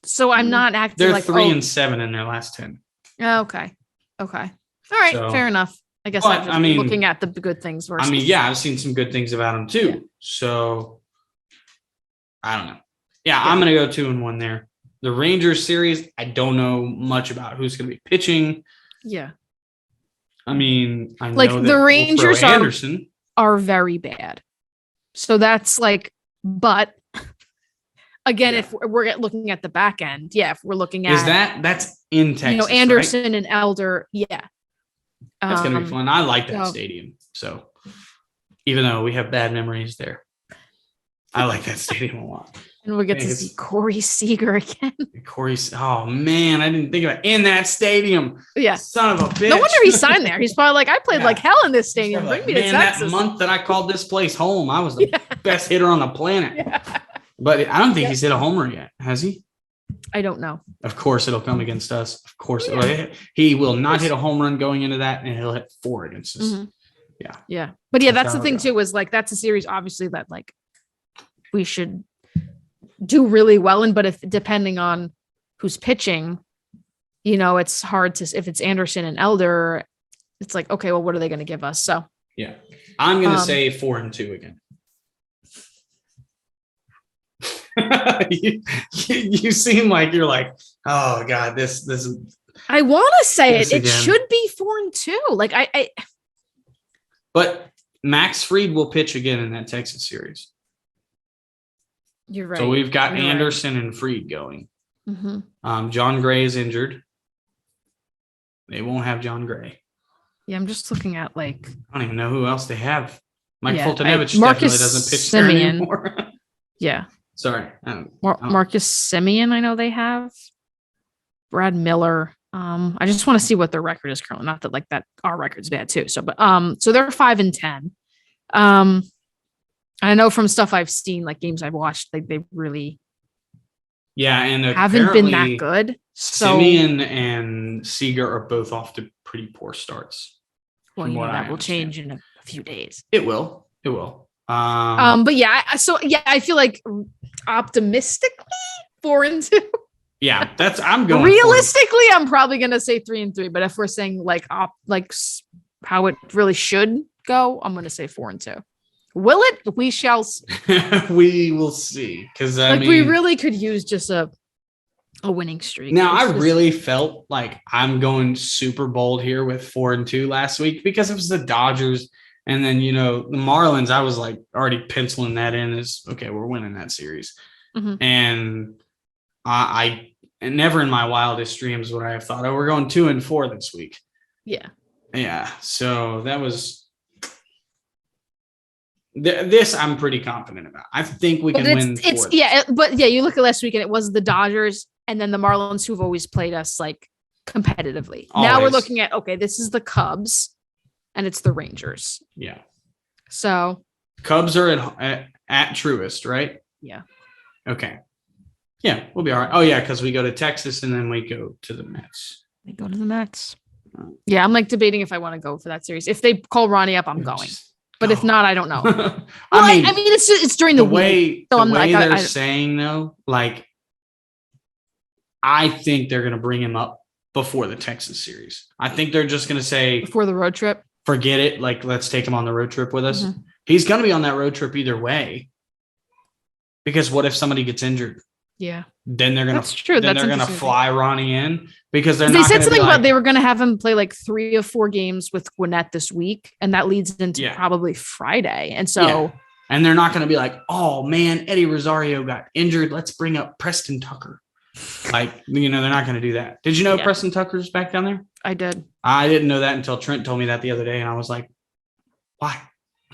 So I'm not acting. They're like 3-7 in their last 10. Okay. All right. So, fair enough. I guess I'm just looking at the good things versus. I've seen some good things about him too. Yeah. So I don't know. Yeah, I'm going to go 2-1 there. The Rangers series, I don't know much about who's going to be pitching. Yeah. I mean, I know like the Rangers are very bad. So that's like, but again, if we're looking at the back end, if we're looking at that's in Texas, Anderson right? and Elder, that's gonna be fun. I like that stadium. So even though we have bad memories there, I like that stadium a lot. And we get to see Corey Seager again. Oh man, I didn't think about it. In that stadium. Yeah. Son of a bitch. No wonder he signed there. He's probably like, I played like hell in this stadium. Bring me to Texas. That month that I called this place home, I was the best hitter on the planet. Yeah. But I don't think he's hit a homer yet, has he? I don't know. Of course, it'll come against us. Of course, he will not hit a home run going into that, and he'll hit 4 against us. Mm-hmm. Yeah. But that's the thing too. Is like that's a series, obviously that like we should do really well in. But if depending on who's pitching, it's hard to if it's Anderson and Elder, it's like okay, well, what are they going to give us? So I'm going to say 4-2 again. you seem like you're like, oh god, this I want to say it should be 4-2. Like I but Max Fried will pitch again in that Texas series. You're right. So we've got Anderson and Fried going. Mm-hmm. John Gray is injured. They won't have John Gray. Yeah, I'm just looking at like I don't even know who else they have. Mike Fultonevich definitely doesn't pitch there anymore. Yeah. Sorry. Marcus Simeon, I know they have. Brad Miller. I just want to see what their record is currently. Not that like that our record's bad too. So so they're 5-10. I know from stuff I've seen, like games I've watched, like they really and haven't been that good. So Simeon and Seager are both off to pretty poor starts. Well, that will change in a few days. It will. But I feel like optimistically 4-2. Yeah, I'm going. Realistically, I'm probably gonna say 3-3. But if we're saying like how it really should go, I'm gonna say 4-2. Will it? We shall. We will see. Because we really could use just a winning streak. Now, I really felt like I'm going super bold here with 4-2 last week because it was the Dodgers. And then, the Marlins, I was like already penciling that in as, okay, we're winning that series. Mm-hmm. And I never in my wildest dreams would I have thought, we're going 2-4 this week. Yeah. Yeah. So that was this I'm pretty confident about. I think we can win. You look at last week and it was the Dodgers and then the Marlins who've always played us like competitively. Always. Now we're looking at, okay, this is the Cubs. And it's the Rangers. Yeah. So Cubs are at Truist, right? Yeah. Okay. Yeah, we'll be all right. Oh yeah, because we go to Texas and then we go to the Mets. We go to the Mets. Yeah, I'm like debating if I want to go for that series. If they call Ronnie up, I'm going. But if not, I don't know. I mean, it's during the week. So they're saying though, like I think they're going to bring him up before the Texas series. I think they're just going to say before the road trip. forget it. Like, let's take him on the road trip with us. Mhm. He's going to be on that road trip either way. Because what if somebody gets injured? Yeah. Then they're going That's true. Then That's they're going to interesting. fly Ronnie in because they're They not said gonna something be about like, they were going to have him play like 3 or 4 games with Gwinnett this week, and that leads into Yeah. probably Friday. And so, Yeah. And they're not going to be like, oh man, Eddie Rosario got injured. Let's bring up Preston Tucker. Like, they're not going to do that. Did you know Yeah. Preston Tucker's back down there? I did. I didn't know that until Trent told me that the other day, and I was like, why?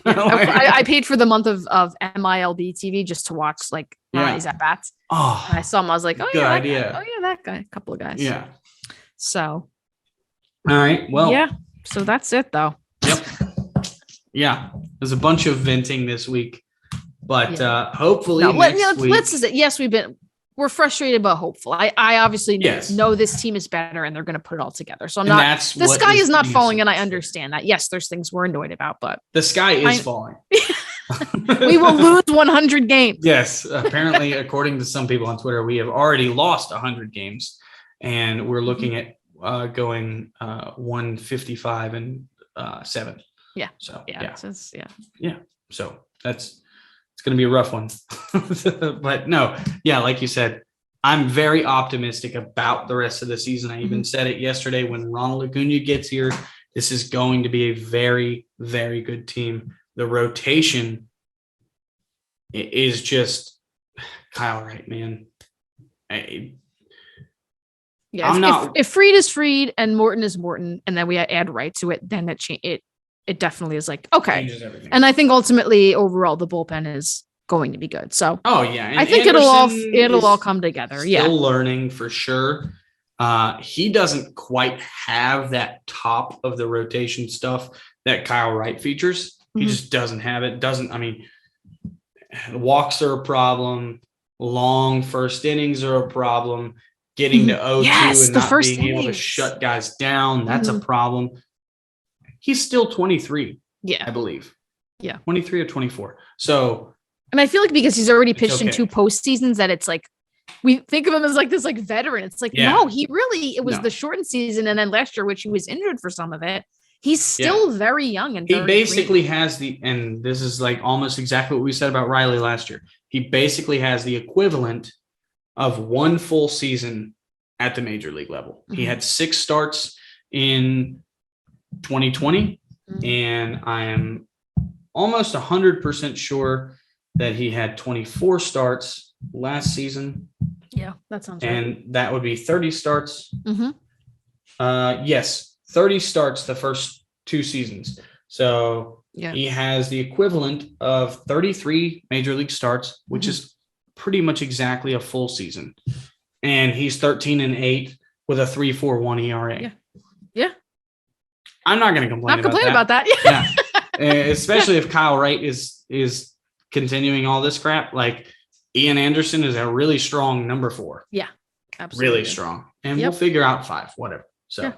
I paid for the month of MILB TV just to watch like Ronnie's at bats. Oh, And I saw him. I was like, oh good yeah, that idea. guy. Oh yeah, that guy. A couple of guys. Yeah. So. All right. Well. Yeah. So that's it though. Yep. Yeah. There's a bunch of venting this week, but hopefully next week. Let's just say, yes, we're frustrated but hopeful. I obviously Yes. know this team is better and they're going to put it all together. So I'm And not. that's The what sky is not being falling, and I frustrated. understand that. Yes, there's things we're annoyed about, but The sky is falling. we will lose 100 games. Yes. Apparently, according to some people on Twitter, we have already lost 100 games, and we're looking at going 155 and 7. Yeah. So Yeah. So it's going to be a rough one. But no, yeah, like you said, I'm very optimistic about the rest of the season. I even said it yesterday when Ronald Acuña gets here. This is going to be a very, very good team. The rotation is just Kyle Wright, man. Yeah. If Freed is Freed and Morton is Morton, and then we add Wright to it, then it definitely is like, okay. Changes everything. And I think ultimately overall the bullpen is going to be good. So oh yeah, and I think Anderson it'll all come together. Still Yeah. learning for sure. He doesn't quite have that top of the rotation stuff that Kyle Wright features. He just doesn't have it. Walks are a problem. Long first innings are a problem. Getting to 0-2 Yes, and the not first being able to innings. shut guys down. That's a problem. He's still 23, Yeah. I believe. Yeah. 23 or 24. So, And I feel like because he's already pitched in okay. 2 postseasons that it's like, we think of him as like this like veteran. It's like, Yeah. no, it was No. the shortened season. And then last year, which he was injured for some of it, he's still very young. And he very basically has and this is like almost exactly what we said about Reilly last year. He basically has the equivalent of 1 full season at the major league level. He had 6 starts in 2020, and I am almost 100% sure that he had 24 starts last season. Yeah, that sounds right. And that would be 30 starts. Mhm. Yes, 30 starts the first 2 seasons. So Yeah. he has the equivalent of 33 major league starts, which is pretty much exactly a full season. And he's 13-8 with a 3.41 ERA. Yeah. I'm not going to complain. About that. Yeah. Especially if Kyle Wright is continuing all this crap. Like, Ian Anderson is a really strong number 4. Yeah. Absolutely. Really strong. And we'll figure out 5, whatever. So,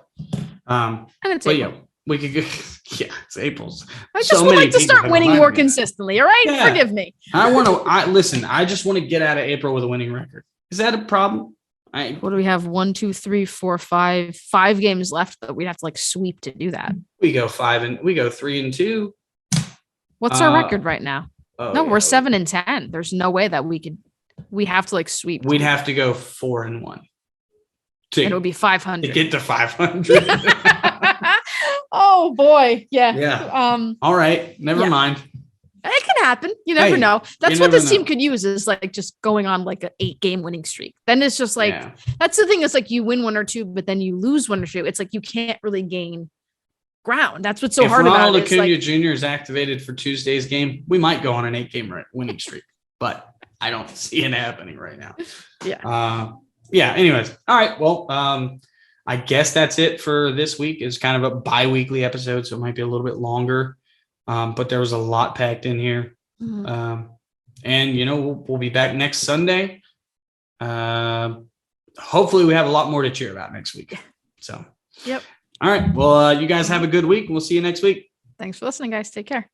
And it's but April. yeah, we could go. Yeah, it's April's. I just would like to start winning more consistently. All right. Yeah. Forgive me. I just want to get out of April with a winning record. Is that a problem? What do we have? 1, 2, 3, 4, 5 games left, but we'd have to like sweep to do that. We go 3-2. What's our record right now? Oh, We're 7-10. There's no way that we have to like sweep. We'd have to go 4-1. It would be to 500. get to 500. Oh boy. Yeah. Yeah. All right. Never mind. It can happen. You never know. That's you what this never team know. could use is like just going on like an 8-game winning streak. Then it's just like, that's the thing. It's like you win 1 or 2, but then you lose 1 or 2. It's like you can't really gain ground. That's what's so hard about it. Ronald Acuña Like, Jr. is activated for Tuesday's game, we might go on an 8-game winning streak, but I don't see it happening right now. Yeah. Anyways. All right. Well, I guess that's it for this week. It's kind of a bi-weekly episode, so it might be a little bit longer. But there was a lot packed in here. And we'll be back next Sunday. Hopefully we have a lot more to cheer about next week. So, Yep. All right. Well, you guys have a good week. We'll see you next week. Thanks for listening, guys. Take care.